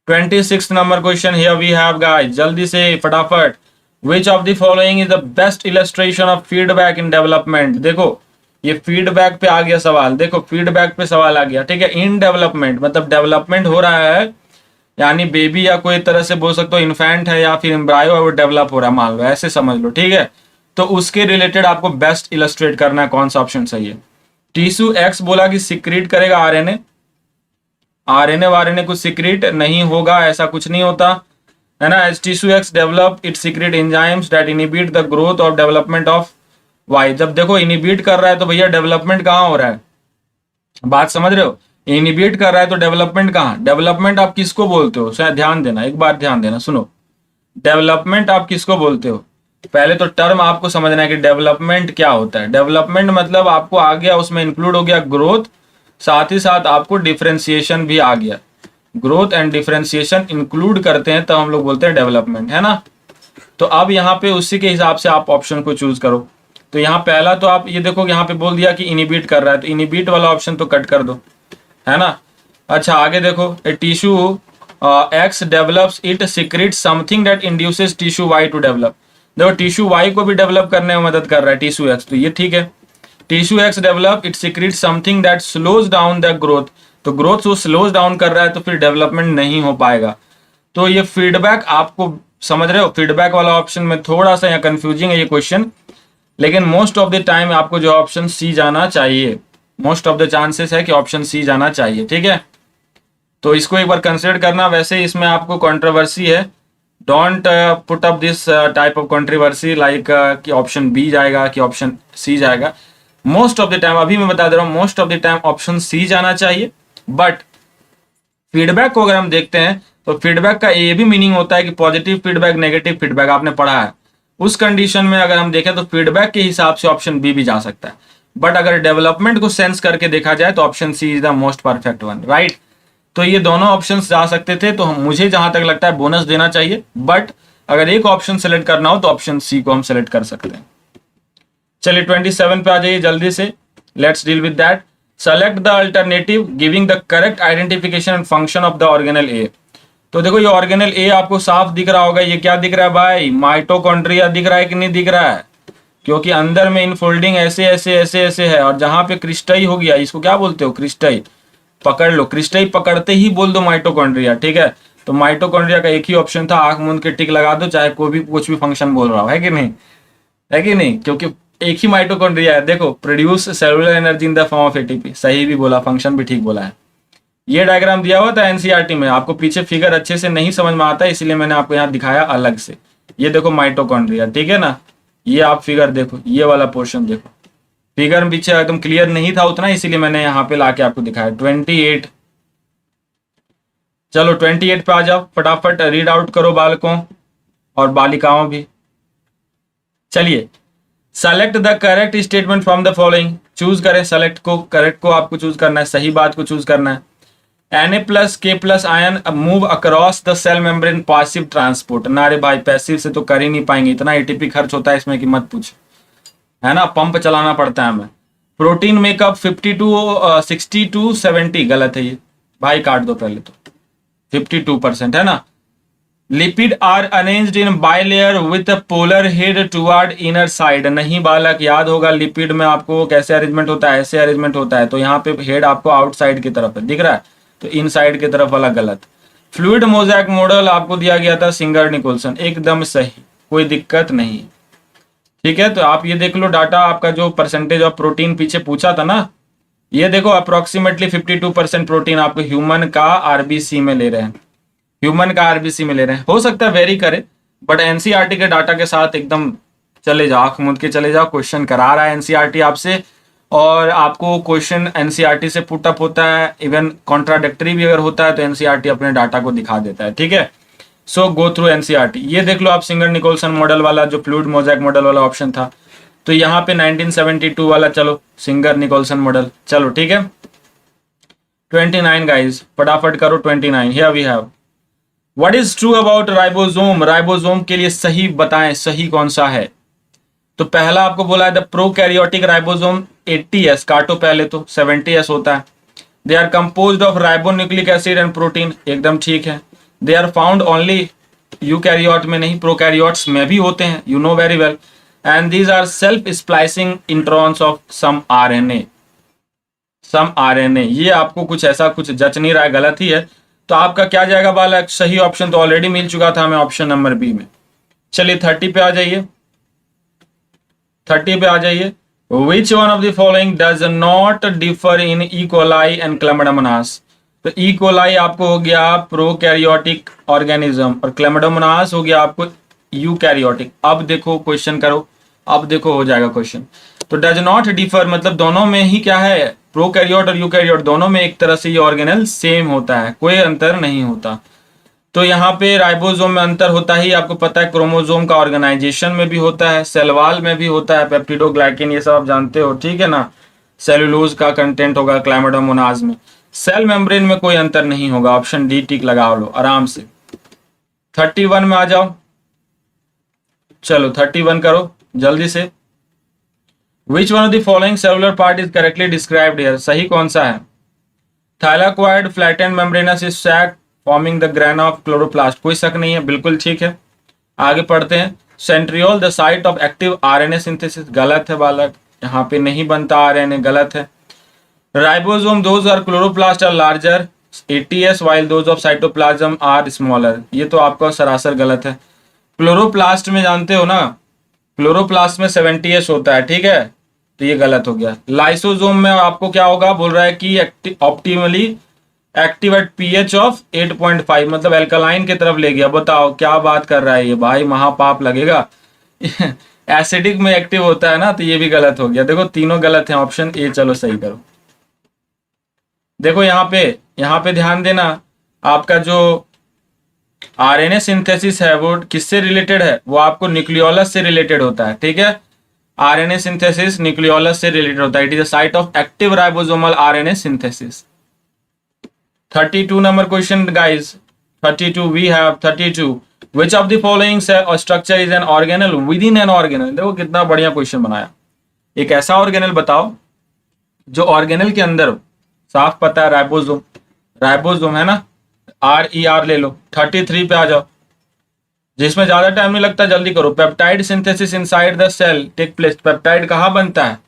26 number question here we have guys, जल्दी से फटाफट, which of the following is the best illustration of feedback in development, देखो ये फीडबैक पे आ गया सवाल, देखो फीडबैक पे सवाल आ गया, ठीक है। इन डेवलपमेंट मतलब डेवलपमेंट हो रहा है, यानी बेबी या कोई तरह से बोल सकते हो इन्फेंट है या फिर एम्ब्रायो है, वो डेवलप हो रहा है, मान लो ऐसे समझ लो, ठीक है, तो उसके रिलेटेड आपको बेस्ट इलस्ट्रेट करना है, कौन सा ऑप्शन सही है। टिश्यू एक्स बोला कि सिक्रीट करेगा आरएनए, आरएनए वारएनए कुछ सिक्रीट नहीं होगा, ऐसा कुछ नहीं होता है ना, as tissue X develop it secrete enzymes that inhibit the growth और डेवलपमेंट ऑफ वाई, जब देखो इनिबिट कर रहा है तो भैया डेवलपमेंट कहाँ हो रहा है, बात समझ रहे हो, इनिबिट कर रहा है तो डेवलपमेंट कहाँ, डेवलपमेंट आप किसको बोलते हो, शायद ध्यान देना, एक बार ध्यान देना, सुनो, डेवलपमेंट आप किसको बोलते हो? पहले तो टर्म आपको समझना है कि डेवलपमेंट क्या होता है। डेवलपमेंट मतलब आपको आ गया, उसमें इंक्लूड हो गया ग्रोथ, साथ ही साथ आपको डिफरेंशिएशन भी आ गया। ग्रोथ एंड डिफरेंशिएशन इंक्लूड करते हैं तो हम लोग बोलते हैं डेवलपमेंट, है ना। तो अब यहाँ पे उसी के हिसाब से आप ऑप्शन को चूज करो। तो यहाँ पहला तो आप ये देखो, यहाँ पे बोल दिया कि इनिबिट कर रहा है, तो इनिबिट वाला ऑप्शन तो कट कर दो, है ना। अच्छा आगे देखो, a tissue X develops it secrete something that induces tissue Y to develop. देखो टिश्यू वाई को भी डेवलप करने में मदद कर रहा है टिश्यू एक्स, तो ये ठीक है। Tissue X develop it secrete something that slows down the growth, तो ग्रोथ वो स्लोज डाउन कर रहा है तो फिर डेवलपमेंट नहीं हो पाएगा। तो ये फीडबैक आपको समझ रहे हो, फीडबैक वाला ऑप्शन में थोड़ा सा यहाँ कंफ्यूजिंग है ये क्वेश्चन, लेकिन मोस्ट ऑफ द टाइम आपको जो ऑप्शन सी जाना चाहिए, मोस्ट ऑफ द चांसेस है कि ऑप्शन सी जाना चाहिए, ठीक है। तो इसको एक बार कंसिडर करना। वैसे इसमें आपको कंट्रोवर्सी है, don't put up this type of controversy like कि ऑप्शन बी जाएगा कि ऑप्शन सी जाएगा। मोस्ट ऑफ द टाइम, अभी मैं बता दे रहा हूँ, most of the time option C जाना चाहिए। बट फीडबैक को अगर हम देखते हैं तो फीडबैक का ये भी मीनिंग होता है कि पॉजिटिव फीडबैक, नेगेटिव फीडबैक, आपने पढ़ा है। उस कंडीशन में अगर हम देखें तो फीडबैक के हिसाब से ऑप्शन बी भी जा सकता है। बट अगर डेवलपमेंट को सेंस करके देखा जाए तो option C is the most perfect one, right. तो ये दोनों ऑप्शन जा सकते थे, तो मुझे जहां तक लगता है बोनस देना चाहिए। बट अगर एक ऑप्शन सेलेक्ट करना हो तो ऑप्शन सी को हम सेलेक्ट कर सकते हैं। चलिए 27 पे आ जाइए जल्दी से, let's deal with that. Select the alternative giving the correct identification and function of the organelle A. तो देखो ये ऑर्गेनल ए आपको साफ दिख रहा होगा, ये क्या दिख रहा है भाई, माइटोकॉन्ड्रिया दिख रहा है कि नहीं दिख रहा है, क्योंकि अंदर में इनफोल्डिंग ऐसे ऐसे ऐसे ऐसे है, और जहां पे क्रिस्टई हो गया, इसको क्या बोलते हो, क्रिस्टई, पकड़ लो, क्रिस्टई पकड़ते ही बोल दो माइटोकॉन्ड्रिया, ठीक है। तो माइटोकॉन्ड्रिया का एक ही ऑप्शन था, आंख मूंद के टिक लगा दो, चाहे कोई भी कुछ भी फंक्शन बोल रहा हो, है कि नहीं, है कि नहीं, क्योंकि एक ही माइटोकॉन्ड्रिया है। देखो, produce cellular energy in the form of ATP, सही भी बोला, फंक्शन भी ठीक बोला है। ये डायग्राम दिया हुआ था एनसीईआरटी में, आपको पीछे फिगर अच्छे से नहीं समझ में आता, इसलिए मैंने आपको यहाँ दिखाया अलग से। ये देखो माइटोकॉन्ड्रिया, ठीक है ना, ये आप फिगर देखो, ये वाला पोर्शन देखो, फिगर में पीछे एकदम क्लियर नहीं था उतना, इसीलिए मैंने यहाँ पे लाके आपको दिखाया। 28, चलो 28 पे आ जाओ, फटाफट रीड आउट करो बालकों और बालिकाओं भी। चलिए, select the correct statement from the following, choose करें, सेलेक्ट को, करेक्ट को आपको चूज करना है, सही बात को चूज करना है। Na plus K plus ion move across the cell membrane passive transport, ना रे भाई पैसिव से तो कर ही नहीं पाएंगे, इतना एटीपी खर्च होता है इसमें कि मत पूछ, है ना, पंप चलाना पड़ता है हमें। प्रोटीन मेकअप 60 टू 70, गलत है ये भाई, काट दो पहले तो, 52% है ना। Lipid are arranged in bilayer with polar head toward inner side, नहीं बालक, याद होगा लिपिड में आपको कैसे अरेंजमेंट होता है, ऐसे अरेंजमेंट होता है, तो यहाँ पे हेड आपको आउटसाइड की तरफ है, दिख रहा है, तो इनसाइड की तरफ वाला गलत। फ्लूइड मोज़ेक मॉडल आपको दिया गया था सिंगर निकोल्सन, एकदम सही, कोई दिक्कत नहीं, ठीक है। तो आप ये देख लो डाटा, आपका जो परसेंटेज ऑफ प्रोटीन पीछे पूछा था ना, ये देखो अप्रोक्सीमेटली 52% प्रोटीन आपको ह्यूमन का आरबीसी में ले रहे हैं, ह्यूमन का आरबीसी में ले रहे हैं। हो सकता है वेरी करे, बट एनसीईआरटी के डाटा के साथ एकदम चले जाओ, आंख मूंद के चले जाओ, क्वेश्चन करा रहा है एनसीईआरटी आपसे, और आपको क्वेश्चन एनसीईआरटी से पुट अप होता है, इवन कॉन्ट्राडिक्टरी भी अगर होता है तो एनसीईआरटी अपने डाटा को दिखा देता है, ठीक है। सो गो थ्रू एनसीईआरटी। ये देख लो आप सिंगर निकोल्सन मॉडल वाला, जो फ्लूइड मोज़ेक मॉडल वाला ऑप्शन था, तो यहाँ पे 1972 वाला, चलो सिंगर निकोल्सन मॉडल, चलो ठीक है। 29 गाइज, फटाफट करो 29। Here we have, what is true about ribosome, ribosome के लिए सही बताएं, सही कौन सा है। तो पहला आपको बोला है द प्रोकैरियोटिक राइबोसोम 80S, काटो पहले तो, 70S होता है। They are composed of ribonucleic acid and protein, एकदम ठीक है। They are found only eukaryote में, नहीं प्रोकैरियोट्स में भी होते हैं, you know very well. And these are self splicing introns of some RNA, some RNA. ये आपको कुछ ऐसा कुछ जच नहीं रहा है, गलत ही है। तो आपका क्या जाएगा बालक, सही ऑप्शन तो ऑलरेडी मिल चुका था हमें, ऑप्शन नंबर बी में। चलिए 30 पे आ जाइए, 30 पे आ जाइए। विच one of the following does not differ in E coli and Chlamydomonas. तो ई कोलाई आपको हो गया प्रोकैरियोटिक ऑर्गेनिज्म, और क्लेमाइडोमोनास हो गया आपको यूकैरियोटिक। अब देखो क्वेश्चन करो, अब देखो हो जाएगा क्वेश्चन। तो डज नॉट डिफर मतलब दोनों में ही क्या है, प्रोकैरियोट और यूकैरियोट दोनों में एक तरह से ये ऑर्गेनल सेम होता है, कोई अंतर नहीं होता। तो यहाँ पे राइबोसोम में अंतर होता ही आपको पता है, क्रोमोसोम का ऑर्गेनाइजेशन में भी होता है, सेल वॉल में भी होता है, पेप्टिडोग्लाइकेन ये सब आप जानते हो, ठीक है ना। सेलुलोज का कंटेंट होगा क्लाइमेडोमोनाज में। सेल मेम्ब्रेन में कोई अंतर नहीं होगा। ऑप्शन डी टिक लगा लो आराम से। 31 में आ जाओ, चलो 31 करो जल्दी से। Which one of the following cellular part is correctly described here, सही कौन सा है। Thylakoid flattened membranous is sac forming the grana of chloroplast, कोई शक नहीं है, बिल्कुल ठीक है। आगे पढ़ते हैं। Centriole the site of active RNA synthesis, गलत है बालक, यहाँ पे नहीं बनता आरएनए, गलत है। Ribosome those are chloroplast are larger ATS while those of cytoplasm are smaller, ये तो आपका सरासर गलत है। क्लोरोप्लास्ट में जानते हो ना, क्लोरोप्लास्ट में 70S होता है, ठीक है, तो ये गलत हो गया। लाइसोसोम में आपको क्या होगा, बोल रहा है कि optimally active at pH of 8.5, मतलब एल्कलाइन की तरफ ले गया। बताओ क्या बात कर रहा है ये भाई, महापाप लगेगा। एसिडिक में एक्टिव होता है ना, तो ये भी गलत हो गया। देखो तीनों गलत हैं, ऑप्शन ए चलो सही करो। देखो यहाँ पे ध्यान देना, आपका जो आरएनए सिंथेसिस है वो किससे रिलेटेड है, वो आपको न्यूक्लियोलस से रिलेटेड होता है, ठीक है। आरएनए सिंथेसिस न्यूक्लियोलस से रिलेटेड होता है। It is the site of active ribosomal RNA synthesis. 32 number question guys, 32 we have 32 which of the following structure is an organelle within an organelle. देखो कितना बढ़िया क्वेश्चन बनाया। एक ऐसा organelle बताओ जो ऑर्गेनल के अंदर हो। साफ पता है राइबोसोम, राइबोसोम है ना, RER ले लो। 33 पे आ जाओ, जिसमें ज्यादा टाइम नहीं लगता, जल्दी करो। Peptide synthesis inside the cell take place. Peptide कहाँ बनता है,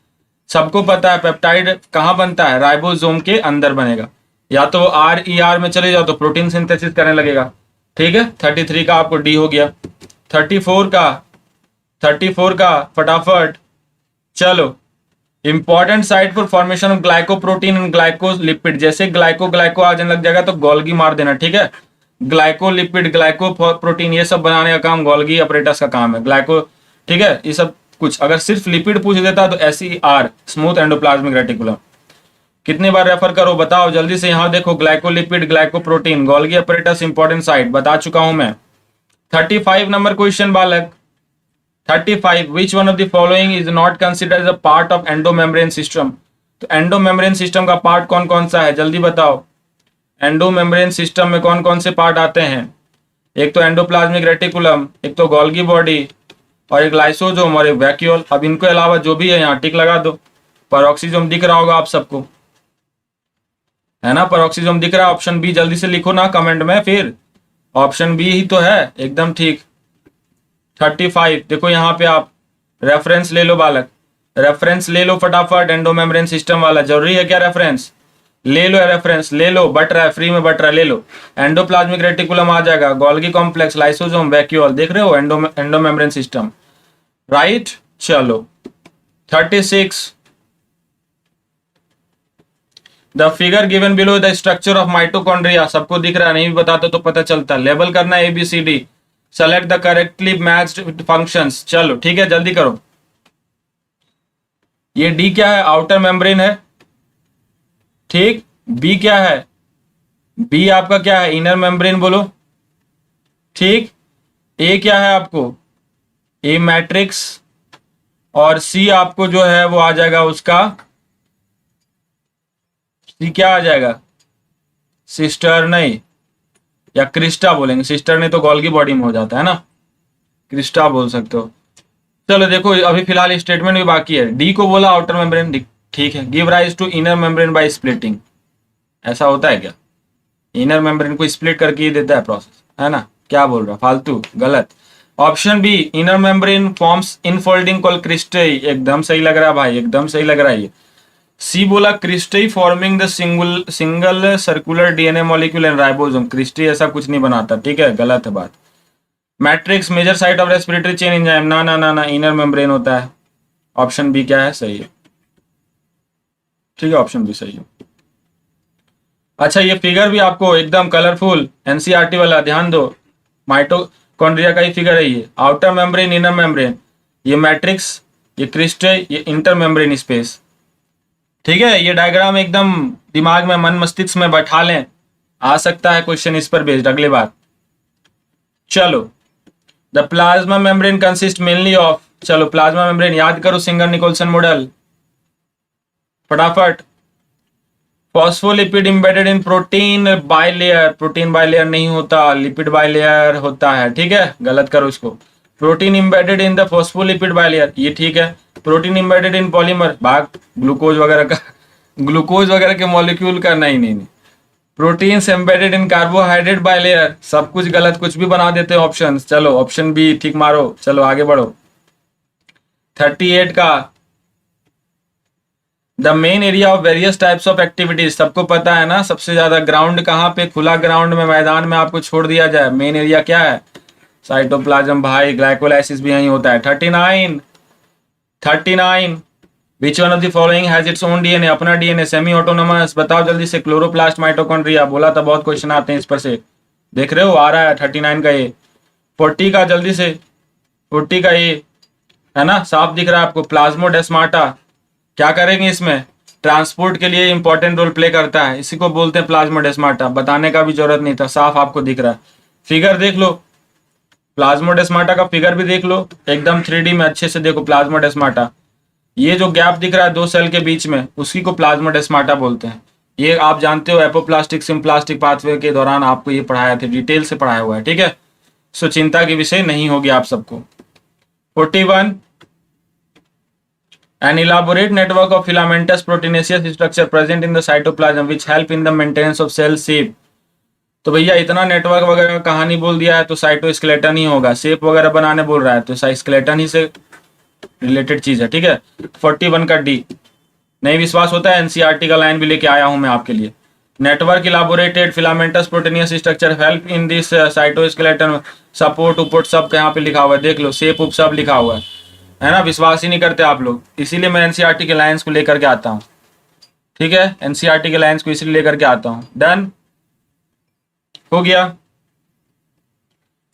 सबको पता है पेप्टाइड कहाँ बनता है, राइबोसोम के अंदर बनेगा। या तो RER में चले जाओ तो प्रोटीन सिंथेसिस करने लगेगा, ठीक है। 33 का आपको डी हो गया। 34 का फटाफट चलो। Important site for formation of glycoprotein and glycolipid, जैसे ग्लाइको आ जाने लग जाएगा तो गोल्गी मार देना, ठीक है। ग्लाइकोलिपिड ग्लाइकोप्रोटीन ये सब बनाने का काम गोल्गी अपरेटस का काम है। ग्लाइको, ठीक है, ये सब कुछ। अगर सिर्फ लिपिड पूछ देता तो SER स्मूथ एंडोप्लाज्मिक रेटिकुलम। कितनी बार रेफर करो बताओ जल्दी से। यहाँ देखो glycolipid glycoprotein Golgi apparatus important site बता चुका हूं मैं। 35 नंबर क्वेश्चन बालक। 35 which one of the following is not considered as a part of endomembrane system. तो एंडोमेम्ब्रेन सिस्टम का पार्ट कौन कौन सा है, जल्दी बताओ। एंडोमेम्ब्रेन सिस्टम में कौन कौन से पार्ट आते हैं। एक तो एंडोप्लाज्मिक रेटिकुलम, एक तो गोल्गी बॉडी, और एक लाइसोसोम और एक वैक्यूल। अब इनको अलावा जो भी है यहाँ टिक लगा दो। पैरोक्सिसोम दिख रहा होगा आप सबको, है ना, पैरोक्सिसोम दिख रहा है। ऑप्शन बी जल्दी से लिखो ना कमेंट में, फिर ऑप्शन बी ही तो है, एकदम ठीक। 35 देखो यहाँ पे आप रेफरेंस ले लो बालक, रेफरेंस ले लो फटाफट। एंडोमेम्ब्रेन सिस्टम वाला जरूरी है क्या, रेफरेंस ले लो, रेफरेंस ले लो, बट रहा है फ्री में, बट रहा ले लो। एंडोप्लाज्मिक रेटिकुलम आ जाएगा, गोल्गी कॉम्प्लेक्स, लाइसोसोम, वैक्यूल, देख रहे हो एंडोमेम्ब्रेन सिस्टम, राइट। चलो 36 the figure given below the structure of mitochondria, सबको दिख रहा है, नहीं भी बताते तो पता चलता। लेबल करना ABCD, select the correctly matched functions. चलो ठीक है जल्दी करो। ये डी क्या है, आउटर मेम्ब्रेन है, ठीक। बी क्या है, बी आपका क्या है, इनर मेम्ब्रेन बोलो, ठीक। ए क्या है आपको, ए मैट्रिक्स, और सी आपको जो है वो आ जाएगा उसका, सी क्या आ जाएगा, सिस्टर नहीं, या क्रिस्टा बोलेंगे। सिस्टर नहीं तो गोल्गी बॉडी में हो जाता है ना, क्रिस्टा बोल सकते हो। चलो देखो अभी फिलहाल स्टेटमेंट भी बाकी है। डी को बोला आउटर मेम्ब्रेन, ठीक है। Give rise to inner membrane by splitting, ऐसा होता है क्या, इनर मेम्ब्रेन को स्प्लिट करके ही देता है प्रोसेस, है ना। क्या बोल रहा फालतू, गलत। Option B inner membrane forms infolding call cristae, एकदम सही लग रहा है भाई, एकदम सही लग रहा है ये। सी बोला cristae forming the single circular DNA molecule in ribosome, cristae ऐसा कुछ नहीं बनाता, ठीक है, गलत है बात। Matrix major site of respiratory chain enzyme, ना ना ना ना, इनर मेम्ब्रेन होता है। ऑप्शन बी क्या है, सही है, ठीक है, ऑप्शन बी सही है। अच्छा ये फिगर भी आपको एकदम कलरफुल NCERT वाला, ध्यान दो, माइटोकॉन्ड्रिया का ही फिगर है ये। आउटर मेम्ब्रेन, इनर मेम्ब्रेन, ये मैट्रिक्स, ये क्रिस्टेई, ये इंटर मेम्ब्रेन स्पेस, ठीक है। ये डायग्राम एकदम दिमाग में, मन मस्तिष्क में बैठा लें, आ सकता है क्वेश्चन इस पर बेस्ड अगली बार। चलो, the plasma membrane consist mainly of, चलो प्लाज्मा मेम्ब्रेन याद करो, सिंगर निकोल्सन मॉडल फटाफट। Phospholipid embedded in protein by layer, protein by layer नहीं होता, लिपिड बाय लेयर होता है, ठीक है, गलत करो इसको। Protein embedded in the phospholipid by layer, ये ठीक है। प्रोटीन इम्बेडेड इन पॉलीमर, भाग ग्लूकोज वगैरह का ग्लूकोज वगैरह के मॉलिक्यूल का नहीं नहीं नहीं। Proteins embedded in carbohydrate by layer, सब कुछ गलत, कुछ भी बना देते हैं ऑप्शन। चलो ऑप्शन बी ठीक मारो, चलो आगे बढ़ो। 38 का, the main area of various types of activities, सबको पता है ना, सबसे ज्यादा ग्राउंड कहाँ पे, खुला ग्राउंड में, मैदान में आपको छोड़ दिया जाए, मेन एरिया क्या है, साइटोप्लाज्म भाई, ग्लाइकोलाइसिस भी यहीं होता है। 39 विच one of the following has its own DNA, अपना डीएनए, सेमी ऑटोनोमस, बताओ जल्दी से। क्लोरोप्लास्ट, माइटोकॉन्ड्रिया, बोला था बहुत क्वेश्चन आते हैं इस पर से, देख रहे हो आ रहा है 39 का ये। 40 का जल्दी से, 40 का ये है ना, साफ दिख रहा है आपको, प्लाज्मोडेस्माटा, क्या करेंगे इसमें, ट्रांसपोर्ट के लिए इंपॉर्टेंट रोल प्ले करता है, इसी को बोलते हैं प्लाज्मोडेस्माटा, बताने का भी जरूरत नहीं था, साफ आपको दिख रहा है। फिगर देख लो, प्लाज्मोडेस्माटा का फिगर भी देख लो, एकदम 3D में अच्छे से देखो प्लाज्मोडेस्माटा, ये जो गैप दिख रहा है दो सेल के बीच में, उसी को प्लाज्मोडेस्माटा बोलते हैं। ये आप जानते हो, एपोप्लास्टिक सिम्प्लास्टिक पाथवे के दौरान आपको ये पढ़ाया थे, डिटेल से पढ़ाया हुआ है, ठीक है, सो चिंता की विषय नहीं होगी आप सबको। 41, an elaborate network of filamentous proteinaceous structure present in the cytoplasm which help in the maintenance of cell shape। तो भैया इतना नेटवर्क वगैरह का कहानी बोल दिया है तो साइटोस्केलेटन ही होगा, शेप वगैरह बनाने बोल रहा है तो स्केलेटन ही से रिलेटेड चीज है, ठीक है। 41 का डी, नहीं विश्वास होता है, एनसीईआरटी का लाइन भी लेके आया हूं मैं आपके लिए। Network elaborated filamentous proteinaceous structure help in this cytoskeleton, support उपोर्ट सब यहाँ पे लिखा हुआ है, देख लो, शेप उप सब लिखा हुआ है ना, विश्वास ही नहीं करते आप लोग, इसीलिए मैं एनसीईआरटी के लाइंस को लेकर के आता हूँ, ठीक है, एनसीईआरटी के लाइंस को इसीलिए लेकर के आता हूँ। डन हो गया।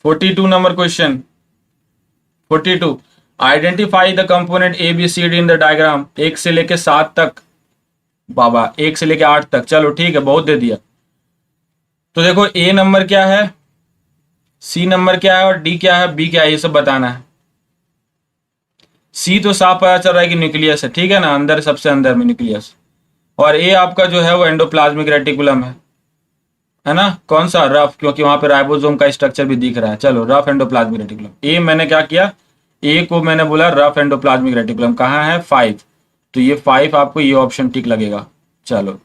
42 number question, 42, identify the component A B C D in the diagram, 1 से लेके 7 तक, बाबा 1 से लेके 8 तक, चलो ठीक है, बहुत दे दिया। तो देखो ए नंबर क्या है, सी नंबर क्या है, और डी क्या है, बी क्या है, ये सब बताना है। सी तो साफ पता चल रहा है कि न्यूक्लियस है, ठीक है ना, अंदर सबसे अंदर में न्यूक्लियस, और ए आपका जो है वो एंडोप्लाज्मिक रेटिकुलम है ना, कौन सा, रफ, क्योंकि वहां पे राइबोसोम का स्ट्रक्चर भी दिख रहा है, चलो रफ एंडोप्लाज्मिक रेटिकुलम। ए मैंने क्या किया, ए को मैंने बोला रफ एंडोप्लाज्मिक रेटिकुलम, कहाँ है 5, तो ये 5 आपको ये ऑप्शन टिक लगेगा, चलो।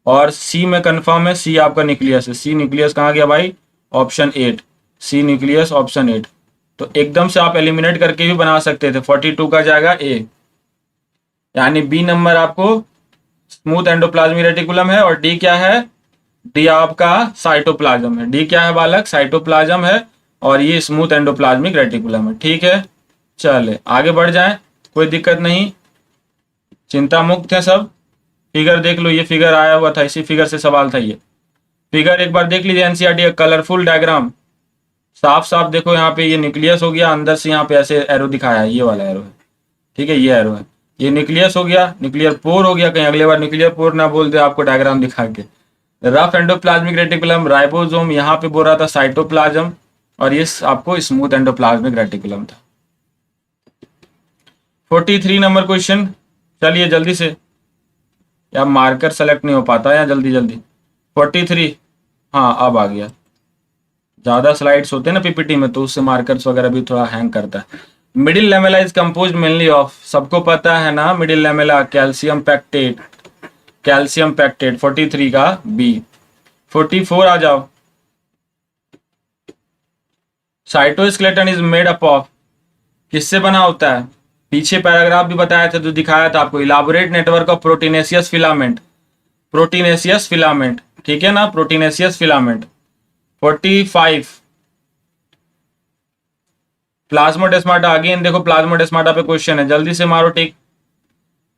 और सी में कंफर्म है, सी आपका न्यूक्लियस है, सी न्यूक्लियस कहाँ गया भाई, ऑप्शन 8, सी न्यूक्लियस ऑप्शन 8, तो एकदम से आप एलिमिनेट करके भी बना सकते थे। 42 का जाएगा ए, यानी बी नंबर आपको स्मूथ एंडोप्लाज्मिक रेटिकुलम है, और डी क्या है, डी आपका साइटोप्लाज्म है, डी क्या है बालक, साइटोप्लाज्म है, और ये स्मूथ एंडोप्लाज्मिक रेटिकुलम है, ठीक है। चले आगे बढ़ जाएं, कोई दिक्कत नहीं, चिंता मुक्त है सब। फिगर देख लो, ये फिगर आया हुआ था, इसी फिगर से सवाल था, ये फिगर एक बार देख लीजिए, एनसीईआरटी कलरफुल डायग्राम, साफ साफ देखो, यहाँ पे ये न्यूक्लियस हो गया, अंदर से यहाँ पे ऐसे एरो दिखाया है, ये वाला एरो है, ठीक है, ये एरो है, ये न्यूक्लियस हो गया, न्यूक्लियर पोर हो गया, कहीं अगले बार न्यूक्लियर पोर ना बोल दे आपको डायग्राम दिखा के। रफ एंडोप्लाज्मिक रेटिकुलम, राइबोसोम, यहाँ पे बोल रहा था साइटोप्लाज्म, और ये आपको स्मूथ एंडोप्लाज्मिक रेटिकुलम था। 43 नंबर क्वेश्चन, चलिए जल्दी से, या मार्कर सेलेक्ट नहीं हो पाता या जल्दी जल्दी। 43, हाँ अब आ गया, ज्यादा स्लाइड्स होते हैं ना पीपीटी में तो उससे मार्कर्स वगैरह भी थोड़ा हैंग करता है। Middle lamella is composed mainly of, सबको पता है ना, middle lamella calcium pectate, calcium pectate, 43 का बी। 44 आ जाओ, cytoskeleton is made up of, किससे बना होता है, पीछे पैराग्राफ भी बताया था, जो दिखाया था आपको, elaborate network of proteinaceous filament, proteinaceous filament, ठीक है ना, प्रोटीनेशियस फिलामेंट। 45, प्लाज्मोडेस्माटा, अगेन देखो प्लाज्मोडेस्माटा पे क्वेश्चन है, जल्दी से मारो टिक।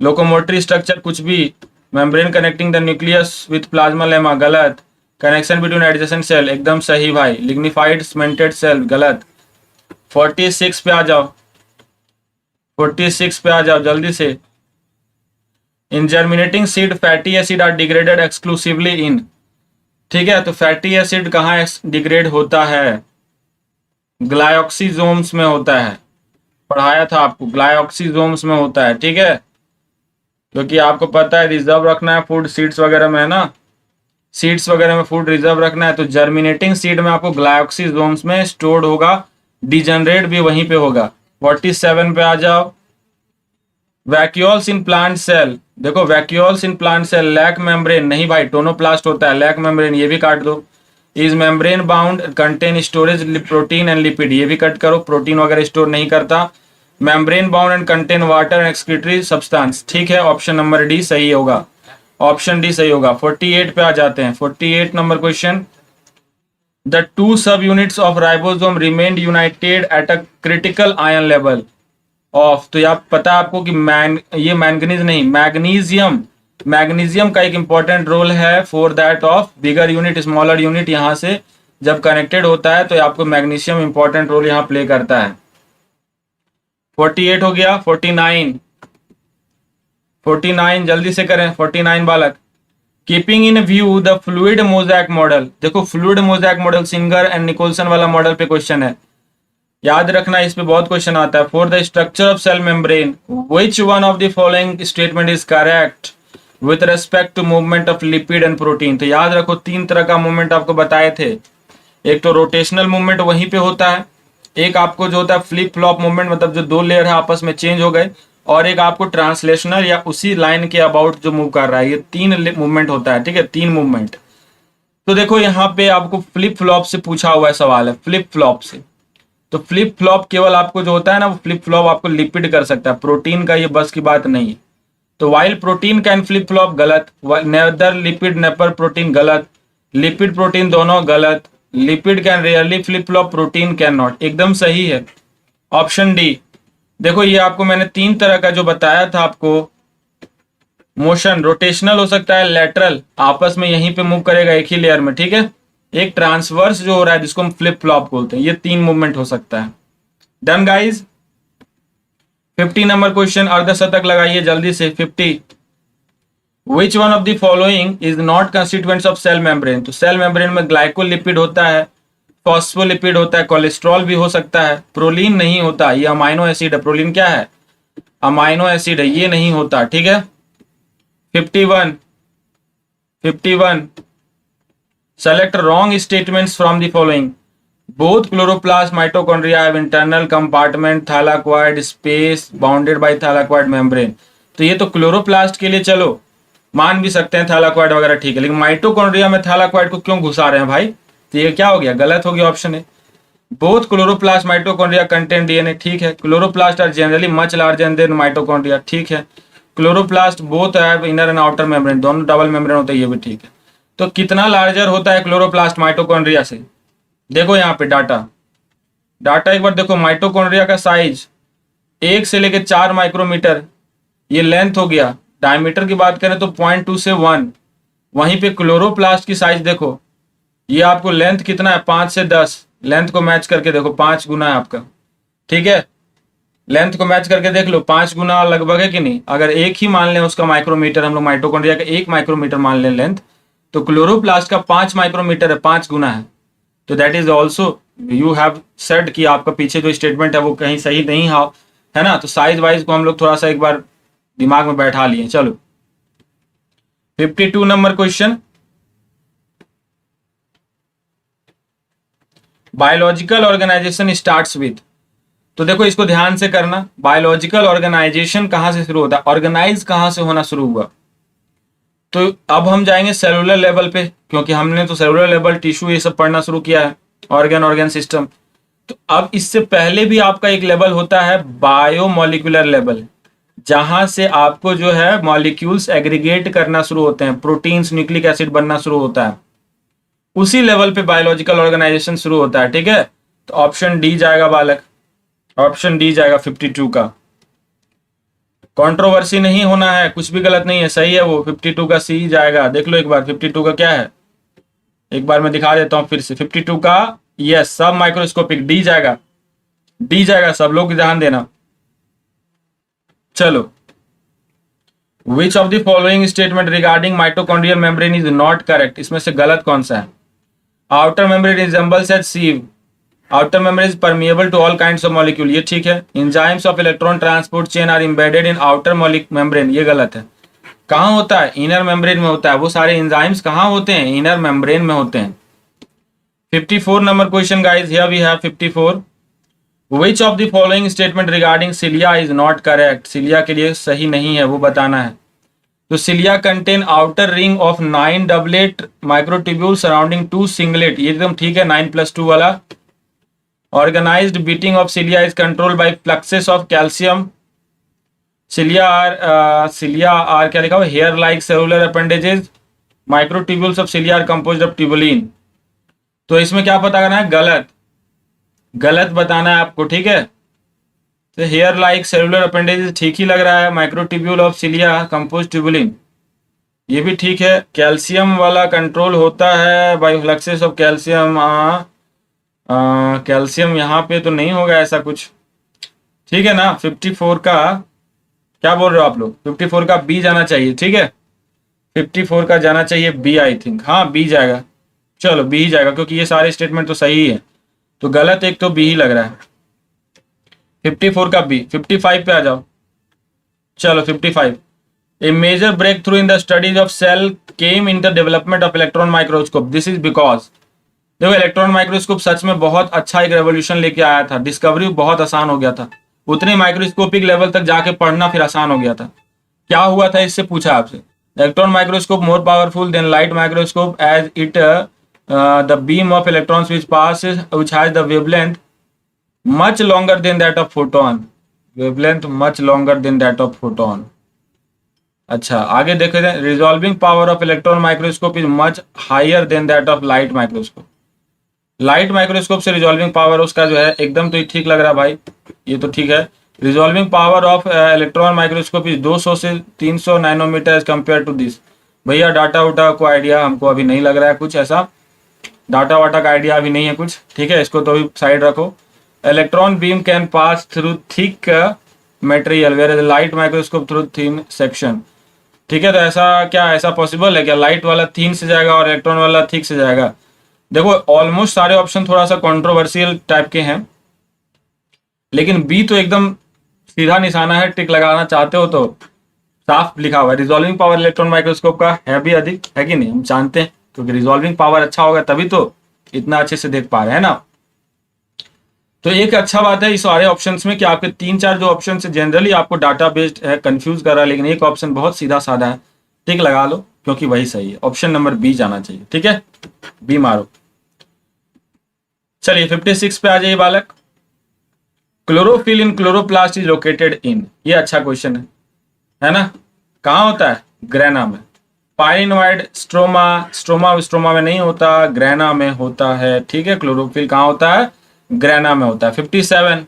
लोकोमोटरी स्ट्रक्चर कुछ भी, membrane connecting the nucleus with plasma lemma, गलत। कनेक्शन बिटवीन एडजेसेंट सेल, एकदम सही भाई। लिग्निफाइड सीमेंटेड सेल, गलत। 46 पे आ जाओ, 46 पे आ जाओ जल्दी से। In germinating seed fatty acid are degraded exclusively in, ठीक है, तो फैटी एसिड कहाँ डिग्रेड होता है, ग्लाइकोक्सिजोम्स में होता है, पढ़ाया था आपको, ग्लाइकोक्सिजोम्स में होता है, ठीक है। क्योंकि आपको पता है रिजर्व रखना है फूड सीड्स वगैरह में, है ना, सीड्स वगैरह में फूड रिजर्व रखना है, तो जर्मिनेटिंग सीड में आपको ग्लाइकोक्सिजोम्स में स्टोर्ड होगा, डिजनरेट भी वहीं पे होगा। 47 पे आ जाओ। वैक्यूल्स इन प्लांट सेल, देखो vacuoles in plant cell lack membrane, नहीं भाई टोनोप्लास्ट होता है, लैक मेम्ब्रेन ये भी काट दो। Is membrane bound contain storage protein and lipid, ये भी कट करो, प्रोटीन वगैरह स्टोर नहीं करता। Membrane bound and contain water and excretory substance, ठीक है, ऑप्शन नंबर डी सही होगा, ऑप्शन डी सही होगा। 48 पे आ जाते हैं, 48 नंबर क्वेश्चन। द टू सब units of ribosome remained United at a critical ion level of, तो आप पता है आपको कि ये मैंगनीज नहीं, मैग्नीशियम, मैग्नीशियम का एक इंपॉर्टेंट रोल है for that of bigger unit smaller unit, यहां से जब कनेक्टेड होता है तो आपको मैग्नीशियम इंपॉर्टेंट रोल यहां प्ले करता है। 48 हो गया। 49, 49 जल्दी से करें, 49 बालक। Keeping in view the fluid mosaic model, देखो fluid mosaic model Singer and Nicolson वाला मॉडल पे क्वेश्चन है, याद रखना, इस पे बहुत क्वेश्चन आता है। For the structure of cell membrane which one of the following statement is correct with respect to movement of lipid and protein, तो याद रखो तीन तरह का मूवमेंट आपको बताए थे, एक तो रोटेशनल मूवमेंट वहीं पे होता है, एक आपको जो होता है फ्लिप फ्लॉप मूवमेंट, मतलब जो दो लेयर है आपस में चेंज हो गए, और एक आपको ट्रांसलेशनल या उसी लाइन के अबाउट जो मूव कर रहा है, ये तीन मूवमेंट होता है, ठीक है, तीन मूवमेंट। तो देखो यहाँ पे आपको फ्लिप फ्लॉप से पूछा हुआ है सवाल है, फ्लिप फ्लॉप से, तो फ्लिप फ्लॉप केवल आपको जो होता है ना, वो फ्लिप फ्लॉप आपको लिपिड कर सकता है, प्रोटीन का ये बस की बात नहीं है। तो while protein can flip flop गलत, नेदर लिपिड नेपर प्रोटीन गलत, लिपिड प्रोटीन दोनों गलत, lipid can rarely flip flop, protein can not, एकदम सही है ऑप्शन डी। देखो ये आपको मैंने तीन तरह का जो बताया था आपको, मोशन रोटेशनल हो सकता है, लेटरल आपस में यहीं पे मूव करेगा एक ही लेयर में, ठीक है, एक ट्रांसवर्स जो हो रहा है जिसको हम फ्लिप फ्लॉप बोलते हैं, ये तीन मूवमेंट हो सकता है। Done guys. 50 नंबर क्वेश्चन, अर्धशतक लगाइए जल्दी से। 50, which one of the following is not constituents of cell membrane, तो सेल मेम्ब्रेन में ग्लाइकोलिपिड होता है, फॉस्फोलिपिड होता है, कोलेस्ट्रॉल भी हो सकता है, प्रोलीन नहीं होता, ये अमाइनो एसिड है, प्रोलीन क्या है, अमाइनो एसिड है, ये नहीं होता, ठीक है। 51, 51, select wrong statements from the following, both chloroplast mitochondria have internal compartment thylakoid space bounded by thylakoid membrane, तो ये तो क्लोरोप्लास्ट के लिए चलो मान भी सकते हैं, थैलाकोइड वगैरह ठीक है, लेकिन माइटोकॉन्ड्रिया में थैलाकोइड को क्यों घुसा रहे हैं भाई, तो ये क्या हो गया, गलत हो गया, ऑप्शन है। Both chloroplast mitochondria contain DNA, ठीक है, chloroplast are generally much larger than mitochondria, ठीक है, chloroplast both have inner and outer membrane, दोनों डबल मेम्ब्रेन होता है, ये भी ठीक है। तो कितना लार्जर होता है क्लोरोप्लास्ट माइटोकॉन्ड्रिया से, देखो यहाँ पे डाटा एक बार देखो, माइटोकॉन्ड्रिया का साइज 1 से लेकर 4 माइक्रोमीटर, ये लेंथ हो गया, डायमीटर की बात करें तो 0.2 से 1, वहीं पे क्लोरोप्लास्ट की साइज देखो, ये आपको लेंथ कितना है 5 से 10, लेंथ को मैच करके देखो 5 गुना है आपका, ठीक है, लेंथ को मैच करके देख लो 5 गुना लगभग है कि नहीं। अगर एक ही मान लें उसका माइक्रोमीटर, हम लोग माइटोकॉन्ड्रिया का 1 माइक्रोमीटर मान लें लेंथ, तो क्लोरोप्लास्ट का 5 माइक्रोमीटर है, 5 गुना है, तो that is also you have said कि आपका पीछे जो स्टेटमेंट है वो कहीं सही नहीं है ना, तो साइज वाइज को हम लोग थोड़ा सा एक बार दिमाग में बैठा लिए। चलो 52 number question, biological organisation starts with, तो देखो इसको ध्यान से करना, बायोलॉजिकल ऑर्गेनाइजेशन कहां से शुरू होता है, ऑर्गेनाइज कहां से होना शुरू हुआ, तो अब हम जाएंगे सेलुलर लेवल पे, क्योंकि हमने तो सेलुलर लेवल टिश्यू ये सब पढ़ना शुरू किया है, ऑर्गन सिस्टम। तो अब इससे पहले भी आपका एक लेवल होता है बायोमोलिकुलर लेवल, जहां से आपको जो है मॉलिक्यूल्स एग्रीगेट करना शुरू होते हैं, प्रोटीन्स न्यूक्लिक एसिड बनना शुरू होता है, उसी लेवल पे बायोलॉजिकल ऑर्गेनाइजेशन शुरू होता है, ठीक है। तो ऑप्शन डी जाएगा बालक, ऑप्शन डी जाएगा 52 का, कंट्रोवर्सी नहीं होना है, कुछ भी गलत नहीं है, सही है वो, 52 का सी जाएगा। देख लो एक बार 52 का क्या है, एक बार मैं दिखा देता हूं फिर से, 52 का यस सब माइक्रोस्कोपिक, डी जाएगा, डी जाएगा, सब लोग ध्यान देना। चलो, which of the following statement regarding mitochondrial membrane is not correct, इसमें से गलत कौन सा है, outer membrane resembles as sieve, outer membrane is permeable to all kinds of molecule, ये ठीक है। Enzymes of electron transport chain are embedded in outer membrane, ये गलत है। कहाँ होता है? इनर मेम्ब्रेन में होता है। वो सारे एंजाइम्स कहाँ होते हैं? इनर मेम्ब्रेन में होते हैं। 54 number question guys, here we have 54। Which of the following statement regarding cilia is not correct? cilia के लिए सही नहीं है, वो बताना है। तो cilia contain outer ring of 9 doublet microtubules surrounding 2 singlet, ये एकदम ठीक है, 9+2 वाला। Organized beating of cilia is controlled by fluxes of calcium. cilia are क्या लिखा हुआ? hair like cellular appendages. Microtubules of cilia are composed of tubulin. तो इसमें क्या पता करना है? गलत, गलत बताना है आपको, ठीक है। तो हेयर लाइक सेलुलर अपेंडेज ठीक ही लग रहा है। Microtubule of cilia compose tubulin, ये भी ठीक है। कैल्शियम वाला कंट्रोल होता है by fluxes of calcium, calcium यहाँ पे तो नहीं होगा ऐसा कुछ, ठीक है ना। 54 का क्या बोल रहे हो आप लोग? 54 का बी जाना चाहिए, ठीक है। 54 का जाना चाहिए बी, आई थिंक, हाँ बी जाएगा। चलो बी ही जाएगा, क्योंकि ये सारे स्टेटमेंट तो सही है। तो गलत एक तो बी ही लग रहा है। 54 का बी। 55 पे आ जाओ। चलो 55। A major breakthrough in the studies of cell came in the development of electron microscope, this is because, देखो इलेक्ट्रॉन माइक्रोस्कोप सच में बहुत अच्छा एक रेवोल्यूशन लेके आया था। डिस्कवरी बहुत आसान हो गया था, उतने माइक्रोस्कोपिक लेवल तक जाके पढ़ना फिर आसान हो गया था। क्या हुआ था इससे पूछा आपसे। Electron microscope more powerful than light microscope as it the beam of electrons which passes, which has the wavelength much longer than that of photon, wavelength much longer than that of photon। अच्छा आगे देखते हैं, resolving power of electron microscope is much higher than that of light microscope. Light microscope से resolving power उसका जो है एकदम तो ठीक लग रहा भाई, ये तो ठीक है। Resolving power of electron microscope is 200 से 300 nanometre as compare to this. भैया डाटा उटा को आइडिया हमको अभी नहीं लग रहा है कुछ ऐसा, डाटा वाटा का आइडिया अभी नहीं है कुछ, ठीक है, इसको तो अभी साइड रखो। Electron beam can pass through thick material where is light microscope through thin section, ठीक है। तो ऐसा क्या, ऐसा पॉसिबल है क्या? लाइट वाला थिन से जाएगा और इलेक्ट्रॉन वाला थिक से जाएगा? देखो ऑलमोस्ट सारे ऑप्शन थोड़ा सा कंट्रोवर्शियल टाइप के हैं, लेकिन बी तो एकदम सीधा निशाना है। टिक लगाना चाहते हो तो साफ लिखा हुआ है, रिजॉल्विंग पावर इलेक्ट्रॉन माइक्रोस्कोप का है भी अधिक, है कि नहीं, हम जानते हैं, क्योंकि रिजॉल्विंग पावर अच्छा होगा तभी तो इतना अच्छे से देख पा रहे हैं ना। तो एक अच्छा बात है इस सारे ऑप्शंस में कि आपके 3-4 जो ऑप्शन है जनरली आपको डाटा बेस्ड है, कंफ्यूज कर रहा है, लेकिन एक ऑप्शन बहुत सीधा साधा है, टिक लगा लो क्योंकि वही सही है। ऑप्शन नंबर बी जाना चाहिए, ठीक है, बी मारो। चलिए 56 पे आ जाइए बालक। Chlorophyll in chloroplast is located in, ये अच्छा क्वेश्चन है ना। कहाँ होता है? ग्रेना में। पाइलिनोइड स्ट्रोमा, स्ट्रोमा में नहीं होता, ग्रेना में होता है, ठीक है। क्लोरोफिल कहाँ होता है? ग्रेना में होता है। 57।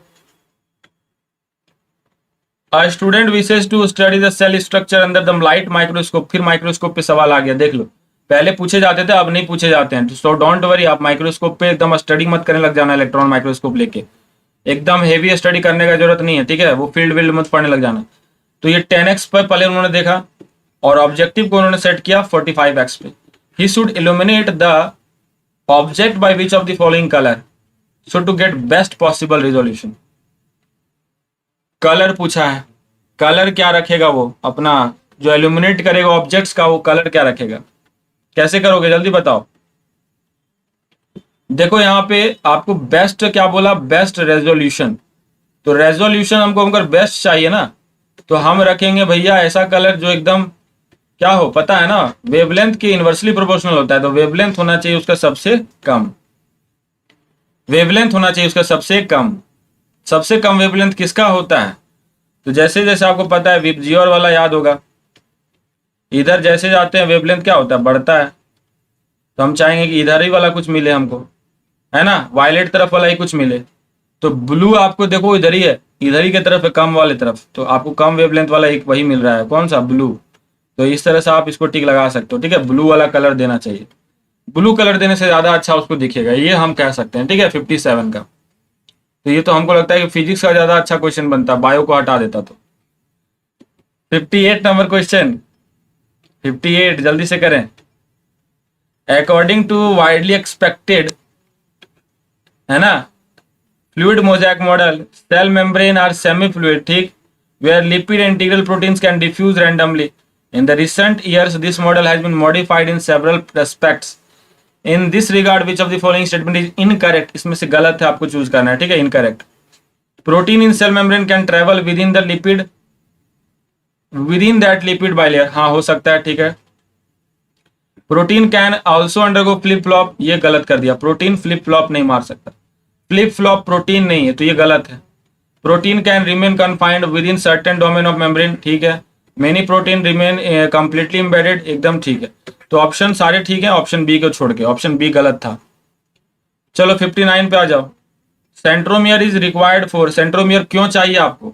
A student wishes to study the cell structure under the light microscope, फिर माइक्रोस्कोप पे सवाल आ गया, देख लो। पहले पूछे जाते थे, अब नहीं पूछे जाते हैं। सो डोंट वरी, आप माइक्रोस्कोप पे एकदम स्टडी मत करने लग जाना। इलेक्ट्रॉन माइक्रोस्कोप लेके एकदम हेवी स्टडी करने का जरूरत नहीं है, ठीक है। वो फील्ड मत पढ़ने लग जाना। तो ये 10x पर पहले उन्होंने देखा और ऑब्जेक्टिव को उन्होंने सेट किया 45x पे। He should illuminate the object by which of the following colour so to get best possible resolution. Colour पूछा है, कलर क्या रखेगा वो अपना, जो इल्यूमिनेट करेगा ऑब्जेक्ट्स का, वो कलर क्या रखेगा? कैसे करोगे जल्दी बताओ। देखो यहाँ पे आपको बेस्ट क्या बोला, बेस्ट रेजोल्यूशन। तो रेजोल्यूशन हमको अगर बेस्ट चाहिए ना, तो हम रखेंगे भैया ऐसा कलर जो एकदम क्या हो, पता है ना, वेवलेंथ के इनवर्सली प्रोपोर्शनल होता है। तो वेवलेंथ होना चाहिए उसका सबसे कम, वेवलेंथ होना चाहिए उसका सबसे कम। सबसे कम वेवलेंथ किसका होता है? तो जैसे जैसे आपको पता है विबजियोर वाला याद होगा, इधर जैसे जाते हैं वेवलेंथ क्या होता है, बढ़ता है। तो हम चाहेंगे कि इधर ही वाला कुछ मिले हमको, है ना, वायलेट तरफ वाला ही कुछ मिले। तो ब्लू आपको देखो इधर ही है, इधर ही की तरफ है, कम वाले तरफ, तो आपको कम वेवलेंथ वाला एक वही मिल रहा है, कौन सा, ब्लू। तो इस तरह से आप इसको टिक लगा सकते हो, ठीक है। ब्लू वाला कलर देना चाहिए, ब्लू कलर देने से ज्यादा अच्छा उसको दिखेगा, ये हम कह सकते हैं, ठीक है। 57 का तो ये तो हमको लगता है कि फिजिक्स का ज्यादा अच्छा क्वेश्चन बनता, बायो को हटा देता तो। 58 नंबर क्वेश्चन, 58 जल्दी से करें। अकॉर्डिंग टू वाइडली एक्सपेक्टेड, है ना, fluid mosaic model, cell membrane are semi fluid, ठीक, where lipid and integral proteins can diffuse randomly. In the recent years, this model has been modified in several aspects. In this regard, which of the following statement is incorrect? इसमें से गलत है, आपको choose करना है, ठीक है, incorrect. Protein in cell membrane can travel within the lipid, within that lipid bilayer, हाँ हो सकता है, ठीक है. Protein can also undergo flip flop, ये गलत कर दिया, प्रोटीन फ्लिप फ्लॉप नहीं मार सकता, फ्लिप फ्लॉप प्रोटीन नहीं है, तो ये गलत है. Protein can remain confined with in certain domain of membrane, ठीक है. Many protein remain completely embedded, एकदम ठीक है. तो ऑप्शन सारे ठीक है, ऑप्शन बी को छोड़ के, ऑप्शन बी गलत था. चलो 59 पे आ जाओ. Centromere is required for, centromere क्यों चाहिए आपको,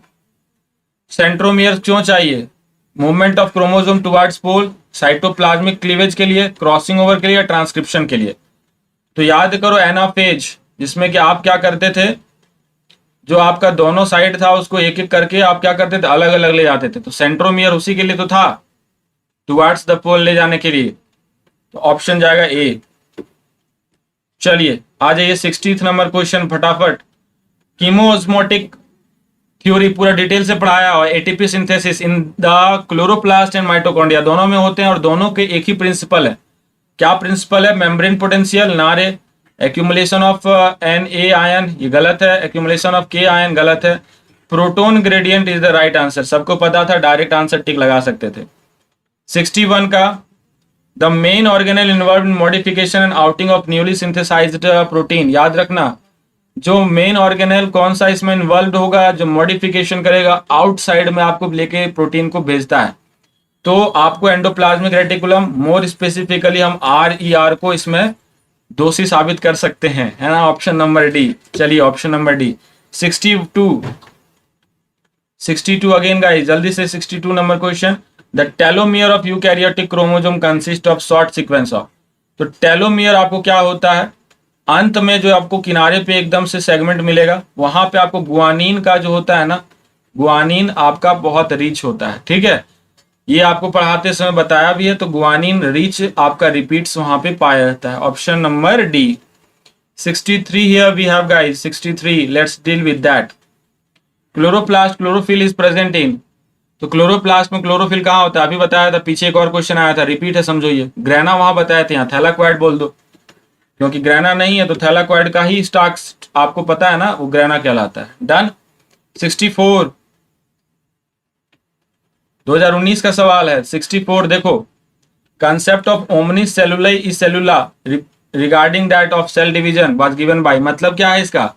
सेंट्रोमियर क्यों चाहिए? Movement of chromosome towards pole, cytoplasmic cleavage के लिए, क्रॉसिंग ओवर के लिए, ट्रांसक्रिप्शन के लिए. तो याद करो एनाफेज, जिसमें कि आप क्या करते थे, जो आपका दोनों साइड था उसको एक एक करके आप क्या करते थे, अलग अलग ले जाते थे. तो सेंट्रोमियर उसी के लिए तो था, टुवर्ड्स द पोल ले जाने के लिए. तो ऑप्शन जाएगा ए. चलिए आ जाइए 60th नंबर क्वेश्चन फटाफट. कीमोस्मोटिक थ्योरी पूरा डिटेल से पढ़ाया और ATP synthesis in the chloroplast and mitochondria दोनों में होते हैं और दोनों के एक ही प्रिंसिपल है. क्या प्रिंसिपल है? मेम्ब्रेन पोटेंशियल, नारे. Accumulation of N A ion, ये गलत है. एक्यूमुलेशन ऑफ के आयन, गलत है. Proton gradient is the right answer, सबको पता था, डायरेक्ट आंसर टिक लगा सकते थे. 61 का, the main organelle involve in modification and outing of newly synthesised protein. याद रखना, जो मेन ऑर्गेनेल कौन सा इसमें इन्वॉल्व होगा, जो मॉडिफिकेशन करेगा, आउटसाइड में आपको लेके प्रोटीन को भेजता है. तो आपको एंडोप्लाज्मिक रेटिकुलम, मोर स्पेसिफिकली हम RER को इसमें दोषी साबित कर सकते हैं, है ना. Option number D. चलिए option number D. 62 again guys, जल्दी से 62 number question. The telomere of eukaryotic chromosome consist of short sequence of. तो टेलोमियर आपको क्या होता है, अंत में जो आपको किनारे पे एकदम से सेगमेंट मिलेगा, वहां पे आपको गुआनिन का जो होता है ना, गुआनिन आपका बहुत रिच होता है, ठीक है. ये आपको पढ़ाते समय बताया भी है. तो गुआनिन रिच आपका रिपीट्स वहां पे पाया जाता है. Option number D. 63 here we have guys, 63, let's deal with that. Chloroplast, chlorophyll is present in. तो क्लोरोप्लास्ट में क्लोरोफिल कहाँ होता है, अभी बताया था, पीछे एक और क्वेश्चन आया था, रिपीट है, समझो ये. ग्रेना वहां बताया था, यहाँ थैलाक्वाइड बोल दो, क्योंकि ग्रेना नहीं है तो थैलाक्वाइड का ही स्टाक्स आपको पता है ना, वो ग्रेना कहलाता है. डन. 64 2019 का सवाल है. 64 देखो, concept of omnis cellulae e cellula regarding that of cell division was given by. मतलब क्या है इसका,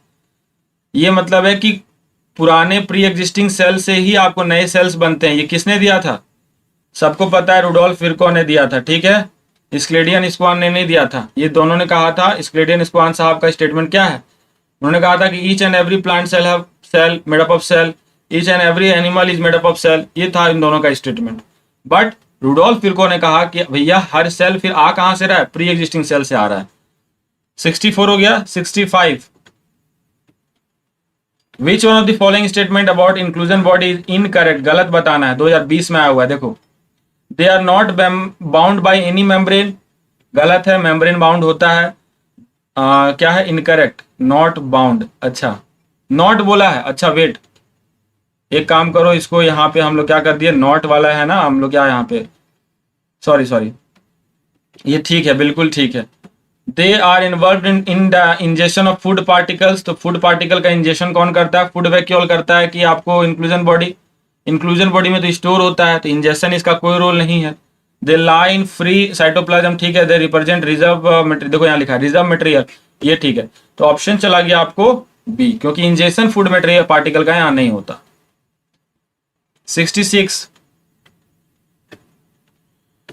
ये मतलब है कि पुराने प्री एग्जिस्टिंग सेल से ही आपको नए सेल्स बनते हैं. ये किसने दिया था, सबको पता है, रुडोल्फ विर्को ने दिया था, ठीक है. स्क्लेडियन स्क्वान ने नहीं दिया था, ये दोनों ने कहा था. स्क्लेडियन स्क्वान साहब का स्टेटमेंट क्या है, उन्होंने कहा था कि each and every plant cell have cell made up of cell, each and every animal is made up of cell. ये था इन दोनों का स्टेटमेंट. बट रुडोल्फ विर्को ने कहा कि भैया हर सेल फिर आ कहां से रहा है, प्री एग्जिस्टिंग सेल से आ रहा है. 64 हो गया. 65, which one of the following statement about inclusion body is incorrect. गलत बताना है, 2020 में आया हुआ है. देखो, they are not bound by any membrane, गलत है, मेम्ब्रेन बाउंड होता है. क्या है, इनकरेक्ट, नॉट बाउंड. अच्छा, नॉट बोला है. अच्छा वेट, एक काम करो, इसको यहाँ पे हम लोग क्या कर दिए, नॉट वाला है ना, हम लोग क्या यहाँ पे, सॉरी, ये ठीक है, बिल्कुल ठीक है. They are involve in the injection of food particles. तो फूड पार्टिकल का इंजेक्शन कौन करता है, फूड वैक्यूल करता है कि आपको इंक्लूजन बॉडी में तो स्टोर होता है, तो इंजेक्शन इसका कोई रोल नहीं है. दे लाई इन फ्री साइटोप्लाज्म, ठीक है. दे रिप्रेजेंट रिजर्व मटेरियल, देखो यहाँ लिखा है रिजर्व मटेरियल, ये ठीक है. तो ऑप्शन चला गया आपको बी, क्योंकि इंजेक्शन फूड मटेरियल पार्टिकल का यहाँ नहीं होता. 66,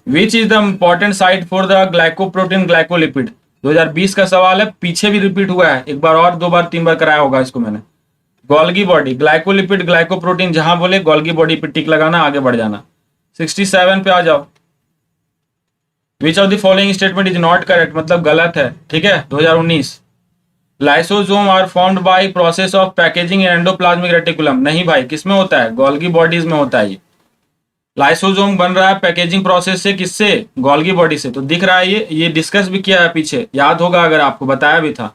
which is the important site for the glycoprotein glycolipid. 2020 का सवाल है, पीछे भी रिपीट हुआ है, एक बार और, 2 बार 3 बार कराया होगा इसको मैंने. गोल्गी बॉडी, ग्लाइकोलिपिड, ग्लाइकोप्रोटीन, जहां बोले गोल्गी बॉडी पे टिक लगाना, आगे बढ़ जाना. 67 पे आ जाओ. Which of the following statement is not correct, मतलब गलत है, ठीक है. 2019, lysosome are formed by process of packaging in endoplasmic reticulum. नहीं भाई, किसमें होता है, गोल्गी बॉडीज में होता है. ये लाइसोसोम बन रहा है पैकेजिंग प्रोसेस से, किससे, गोल्गी बॉडी से. तो दिख रहा है, ये डिस्कस भी किया है पीछे, याद होगा अगर आपको बताया भी था.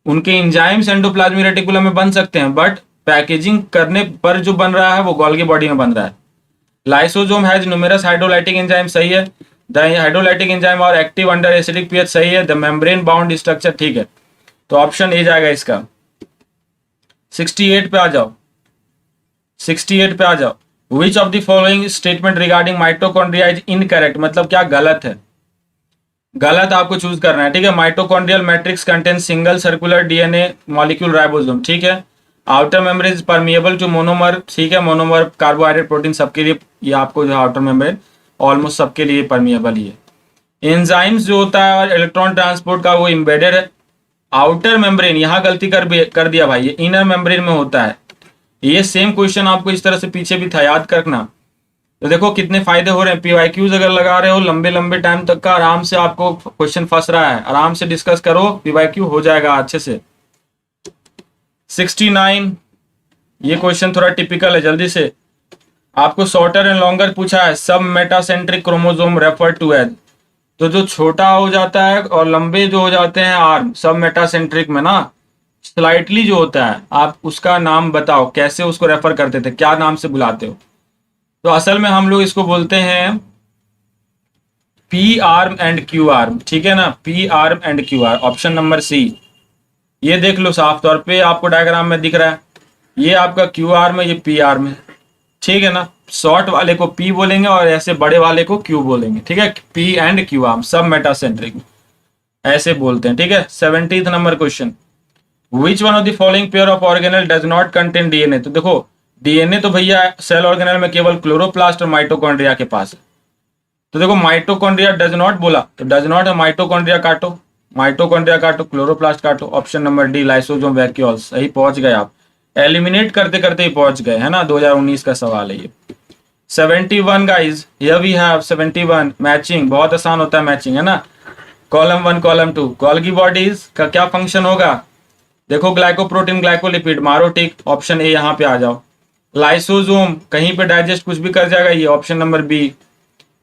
उनके एंजाइम्स एंडोप्लाज्मिक रेटिकुलम में बन सकते हैं, बट पैकेजिंग करने पर जो बन रहा है वो गोल्गी बॉडी में बन रहा है। Lysosome has numerous hydrolytic enzyme, सही है। द हाइड्रोलाइटिक एंजाइम और एक्टिव अंडर एसिडिक पीएच, सही है। द मेम्ब्रेन बाउंड स्ट्रक्चर, ठीक है। तो ऑप्शन ए जाएगा इसका। 68 पे आ जाओ, 68 पे आ जाओ। Which of the following statement regarding mitochondria is incorrect, मतलब क्या गलत है, गलत आपको चूज करना है, ठीक है। Mitochondrial matrix contain single circular DNA molecule ribosome, ठीक है। Outer membrane is permeable to monomer, ठीक है। मोनोमर कार्बोहाइड्रेट प्रोटीन सबके लिए, ये आपको जो आउटर मेम्ब्रेन ऑलमोस्ट सबके लिए परमिएबल ही है। एंजाइम्स जो होता है और इलेक्ट्रॉन ट्रांसपोर्ट का वो इम्बेडेड है आउटर मेम्ब्रेन, यहाँ गलती कर दिया भाई, ये इनर मेम्ब्रेन में होता है। ये सेम क्वेश्चन आपको इस तरह से पीछे भी था, याद रखना। तो देखो कितने फायदे हो रहे हैं, पीवाईक्यूज अगर लगा रहे हो लंबे लंबे टाइम तक का, आराम से आपको क्वेश्चन फंस रहा है, आराम से डिस्कस करो, पीवाईक्यू हो जाएगा अच्छे से। 69, ये क्वेश्चन थोड़ा टिपिकल है, जल्दी से। आपको शॉर्टर एंड लॉन्गर पूछा है, submetacentric chromosome refer to as, तो जो छोटा हो जाता है और लंबे जो हो जाते हैं आर्म, सब मेटासेंट्रिक में ना स्लाइटली जो होता है, आप उसका नाम बताओ, कैसे उसको रेफर करते थे, क्या नाम से बुलाते हो। तो असल में हम लोग इसको बोलते हैं P arm and Q arm, ठीक है ना, P arm and Q arm, option number C. ये देख लो साफ तौर पे आपको डायग्राम में दिख रहा है, ये आपका क्यू आर्म है, ये पी आर्म है, ठीक है ना। शॉर्ट वाले को पी बोलेंगे और ऐसे बड़े वाले को क्यू बोलेंगे, ठीक है। पी एंड क्यू आर्म सब मेटासेंट्रिक ऐसे बोलते हैं, ठीक है। 70th number question, which one of the following pair of organelle does not contain DNA. तो देखो डीएनए तो भैया सेल ऑर्गेनल में केवल क्लोरोप्लास्ट और माइटोकॉन्ड्रिया के पास है। तो देखो माइटोकॉन्ड्रिया डज नॉट बोला, तो डज नॉट है, माइटोकॉन्ड्रिया काटो, माइटोकॉन्ड्रिया काटो, क्लोरोप्लास्ट काटो, option number D lysosome vacuoles, सही पहुंच गए आप, एलिमिनेट करते करते ही पहुंच गए, है ना। 2019 का सवाल है ये। 71 guys, here we have 71, matching बहुत आसान होता है, मैचिंग है ना। कॉलम 1 कॉलम 2, गोल्गी बॉडीज का क्या फंक्शन होगा, देखो ग्लाइकोप्रोटीन ग्लाइकोलिपिड, मारो टिक, ऑप्शन ए यहाँ पे आ जाओ। लाइसोसोम कहीं पे डाइजेस्ट कुछ भी कर जाएगा, ये ऑप्शन नंबर बी।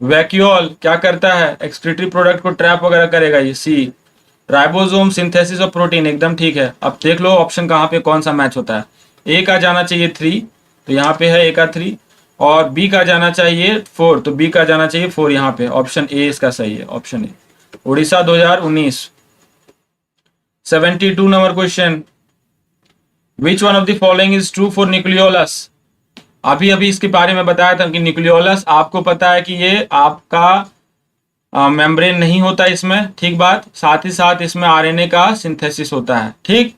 वैक्यूल क्या करता है, एक्सक्रीटरी प्रोडक्ट को ट्रैप वगैरह करेगा, ये सी। राइबोसोम सिंथेसिस ऑफ प्रोटीन, एकदम ठीक है। अब देख लो ऑप्शन कहाँ पे कौन सा मैच होता है, ए का जाना चाहिए 3, तो यहाँ पे है ए का 3, और बी का जाना चाहिए 4, तो बी का जाना चाहिए 4 यहाँ पे, ऑप्शन ए इसका सही है, option A. Orissa 2019। 72 number question, which one of the following is true for nucleolus. अभी अभी इसके बारे में बताया था कि न्यूक्लियोलस आपको पता है कि ये आपका मेम्ब्रेन नहीं होता इसमें, ठीक बात, साथ ही साथ इसमें आरएनए का सिंथेसिस होता है, ठीक।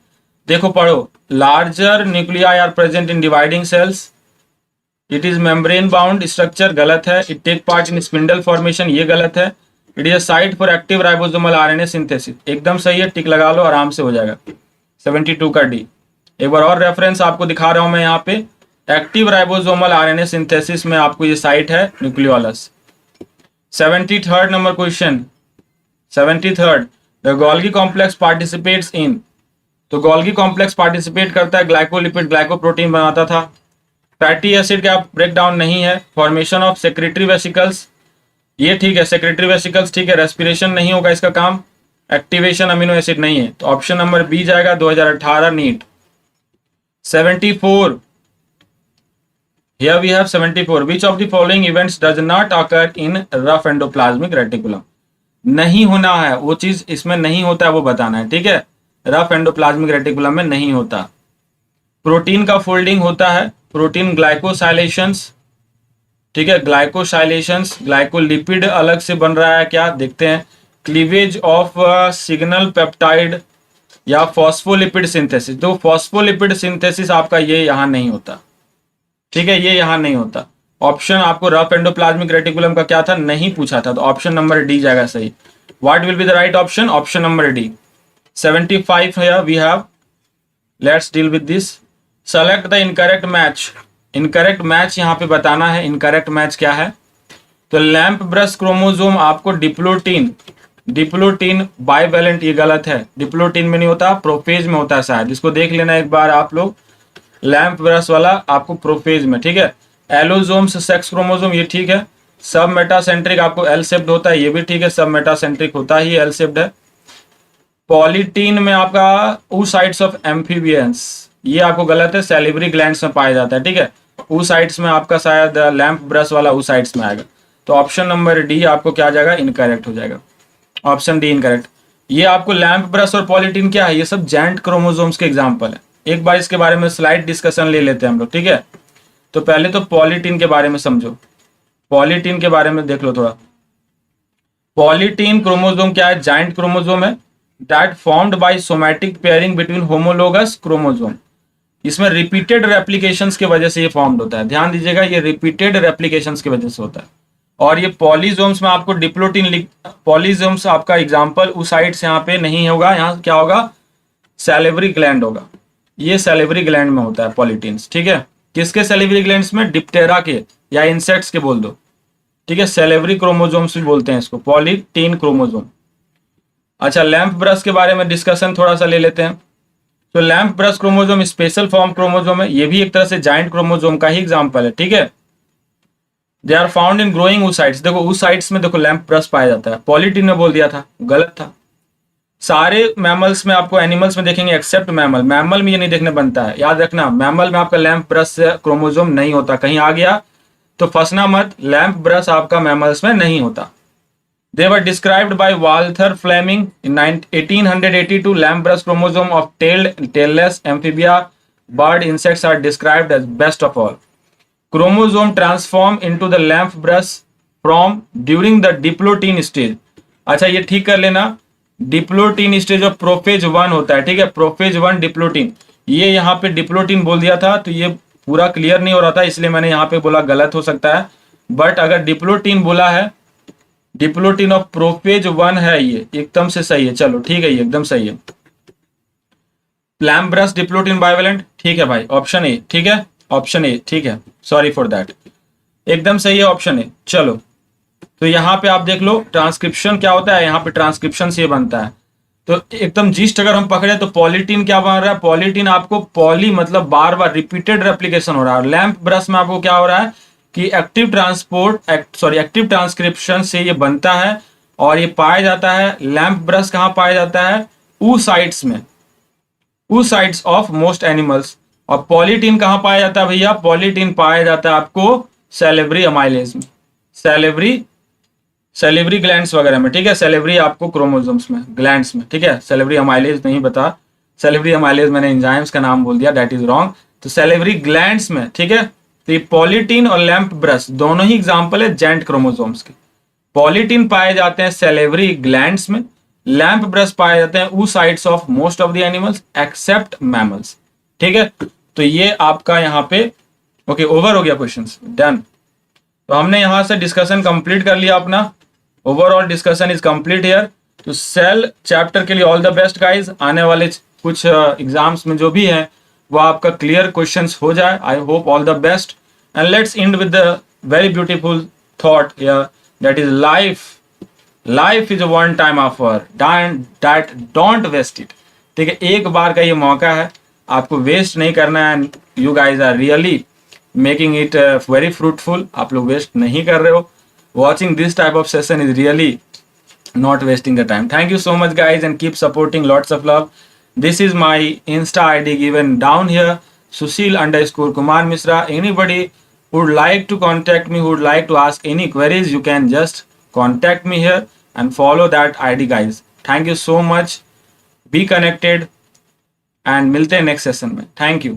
देखो पढ़ो, larger nuclei are present in dividing cells, it is membrane bound structure, गलत है। It take part in spindle formation, ये गलत है। It is a site for active ribosomal RNA synthesis, एकदम सही है, टिक लगा लो, आराम से हो जाएगा। 72 का डी। एक बार और रेफरेंस आपको दिखा रहा हूं मैं यहाँ पे, एक्टिव राइबोसोमल आरएनए सिंथेसिस में आपको ये साइट है nucleolus. 73rd number question, 73rd, the Golgi complex participates in, तो गोल्गी कॉम्प्लेक्स पार्टिसिपेट करता है, ग्लाइकोलिपिड ग्लाइकोप्रोटीन बनाता था। फैटी एसिड का ब्रेक डाउन नहीं है। फॉर्मेशन ऑफ सेक्रेटरी वेसिकल्स, ये ठीक है, सेक्रेटरी वेसिकल्स ठीक है। रेस्पिरेशन नहीं होगा इसका काम। एक्टिवेशन अमीनो एसिड नहीं है, तो ऑप्शन नंबर बी जाएगा, 2018 NEET. 74, here we have 74, which of the following events does not occur in rough endoplasmic reticulum। नहीं होना है, वो चीज इसमें नहीं होता है वो बताना है, ठीक है। रफ एंडोप्लाज्मिक रेटिकुलम में नहीं होता। प्रोटीन का फोल्डिंग होता है, प्रोटीन ग्लाइकोसाइलेशंस, ठीक है, ग्लाइकोसाइलेशंस, ग्लाइकोलिपिड अलग से बन रहा है क्या, देखते हैं। क्लीवेज ऑफ सिग्नल पेप्टाइड या फॉस्फोलिपिड सिंथेसिस, तो फॉस्फोलिपिड सिंथेसिस आपका ये यहाँ नहीं होता, ठीक है, ये यहाँ नहीं होता। ऑप्शन आपको रफ एंडोप्लाज्मिक रेटिकुलम का क्या था, नहीं पूछा था, तो ऑप्शन नंबर डी जाएगा सही। What will be the right option, option number D. 75 here we have, let's deal with this, select the incorrect match। Incorrect match यहाँ पे बताना है, इनकरेक्ट मैच क्या है। तो लैम्प ब्रश क्रोमोसोम आपको डिप्लोटीन, डिप्लोटीन बाइवेलेंट, ये गलत है, डिप्लोटीन में नहीं होता, प्रोफेज में होता है शायद, इसको देख लेना एक बार आप लोग, लैम्प ब्रश वाला आपको प्रोफेज में, ठीक है। एलोजोम्स सेक्स क्रोमोसोम, ये ठीक है। सब मेटासेंट्रिक आपको एल शेप्ड होता है, ये भी ठीक है, सब मेटासेंट्रिक होता ही एल शेप्ड है। पॉलीटीन में आपका oocytes ऑफ एम्फीबियंस, ये आपको गलत है, सैलिवरी ग्लैंड्स में पाया जाता है, ठीक है। oocytes में आपका शायद लैंप ब्रश वाला oocytes में आएगा, तो ऑप्शन नंबर डी आपको क्या आ जाएगा, इनकरेक्ट हो जाएगा, ऑप्शन डी इनकरेक्ट। ये आपको लैंप ब्रश और पॉलीटीन क्या है, ये सब जॉइंट क्रोमोसोम्स के एग्जाम्पल है। एक बार इसके बारे में स्लाइड डिस्कशन ले लेते हैं हम लोग, ठीक है। तो पहले तो पॉलीटीन के बारे में समझो, पॉलीटीन के बारे में देख लो थोड़ा। पॉलीटीन क्रोमोसोम क्या है, जॉइंट क्रोमोसोम है that formed by somatic pairing between homologous chromosome. इसमें रिपीटेड रेप्लिकेशंस की वजह से ये फॉर्म्ड होता है, ध्यान दीजिएगा, ये रिपीटेड रेप्लिकेशंस की वजह से होता है। और ये पॉलीजोम्स में आपको डिप्लोटीन, पॉलीजोम्स आपका एग्जाम्पल oocytes यहाँ पे नहीं होगा, यहाँ क्या होगा, सैलिवरी ग्लैंड होगा। ये सैलिवरी ग्लैंड में होता है पॉलीटीन्स, ठीक है। किसके सैलिवरी ग्लैंड्स में, डिप्टेरा के या इंसेक्ट्स के बोल दो, ठीक है। सैलिवरी क्रोमोसोम्स भी बोलते हैं इसको, पॉलीटीन क्रोमोसोम। अच्छा, लैंप ब्रश के बारे में डिस्कशन थोड़ा सा ले लेते हैं। तो lamp brush chromosome special form chromosome है, ये भी एक तरह से जाइंट क्रोमोसोम का ही एग्जाम्पल है, ठीक है। They are found in growing oocytes, देखो oocytes में देखो लैंप ब्रश पाया जाता है, पॉलीटीन में बोल दिया था, गलत था। सारे मैमल्स में आपको, एनिमल्स में देखेंगे एक्सेप्ट मैमल, मैमल में ये नहीं देखने बनता है, याद रखना, मैमल में आपका लैंप ब्रश क्रोमोसोम नहीं होता, कहीं आ गया तो फंसना मत, लैंप ब्रश आपका मैमल्स में नहीं होता। They were described by Walther Fleming in 1882. Lamp brush chromosome of tailless amphibia bird insects are described as best of all. Chromosome transform into the lamp brush from during the diplotin stage. अच्छा, ये ठीक कर लेना, diplotene stage of prophase 1 होता है, ठीक है, prophase 1 diplotene. ये यहाँ पे डिप्लोटीन बोल दिया था तो ये पूरा क्लियर नहीं हो रहा था, इसलिए मैंने यहाँ पे बोला गलत हो सकता है, बट अगर डिप्लोटीन बोला है, डिप्लोटीन ऑफ प्रोफेज 1 है, ये एकदम से सही है, चलो ठीक है, ये एकदम सही है। लैंप ब्रश डिप्लोटीन बाइवेलेंट, ठीक है भाई, ऑप्शन ए, ठीक है, ऑप्शन ए ठीक है, सॉरी फॉर दैट, एकदम सही है ऑप्शन ए। चलो, तो यहाँ पे आप देख लो ट्रांसक्रिप्शन क्या होता है, यहाँ पे ट्रांसक्रिप्शन से बनता है, तो एकदम जिस्ट अगर हम पकड़े तो पॉलीटीन क्या बन रहा है, पॉलीटीन आपको पॉली मतलब बार बार रिपीटेड रेप्लिकेशन हो रहा है। लैंप ब्रश में आपको क्या हो रहा है कि एक्टिव ट्रांसक्रिप्शन से ये बनता है, और ये पाया जाता है, लैंप ब्रश कहाँ पाया जाता है, oocytes में, oocytes ऑफ मोस्ट एनिमल्स। और पॉलीटीन कहाँ पाया जाता है भैया, पॉलीटीन पाया जाता है आपको सैलिवरी अमाइलेज में, सैलिवरी ग्लैंड्स वगैरह में, ठीक है, सैलिवरी आपको क्रोमोसोम्स में, ग्लैंड्स में, ठीक है, सैलिवरी अमाइलेज नहीं बता, सैलिवरी अमाइलेज मैंने एंजाइम्स का नाम बोल दिया, दैट इज रॉन्ग, तो सैलिवरी ग्लैंड्स में, ठीक है। तो ये पॉलीटीन और लैंप ब्रश दोनों ही एग्जाम्पल है जॉइंट क्रोमोसोम्स के। पॉलीटीन पाए जाते हैं सैलिवरी ग्लैंड्स में, लैंप ब्रश पाए जाते हैं oocytes of most of the animals except mammals, ठीक है। तो ये आपका यहाँ पे ओके, ओवर हो गया क्वेश्चंस, डन। तो हमने यहाँ से डिस्कशन कंप्लीट कर लिया अपना, overall discussion is complete here. तो सेल चैप्टर के लिए ऑल द बेस्ट गाइज, आने वाले कुछ एग्जाम्स में जो भी है वो आपका क्लियर क्वेश्चंस हो जाए, I hope all the best. And let's end with the very beautiful thought here, that is life is a one time offer, that don't waste it, ठीक है, एक बार का ये मौका है, आपको वेस्ट नहीं करना है, you guys are really making it very fruitful, आप लोग वेस्ट नहीं कर रहे हो, watching this type of session is really not wasting the time. Thank you so much guys, and keep supporting, lots of love. This is my Insta ID given down here, Sushil_Kumar Misra. Anybody who would like to contact me, who would like to ask any queries, you can just contact me here and follow that ID guys. Thank you so much, be connected, and मिलते हैं next session में, thank you.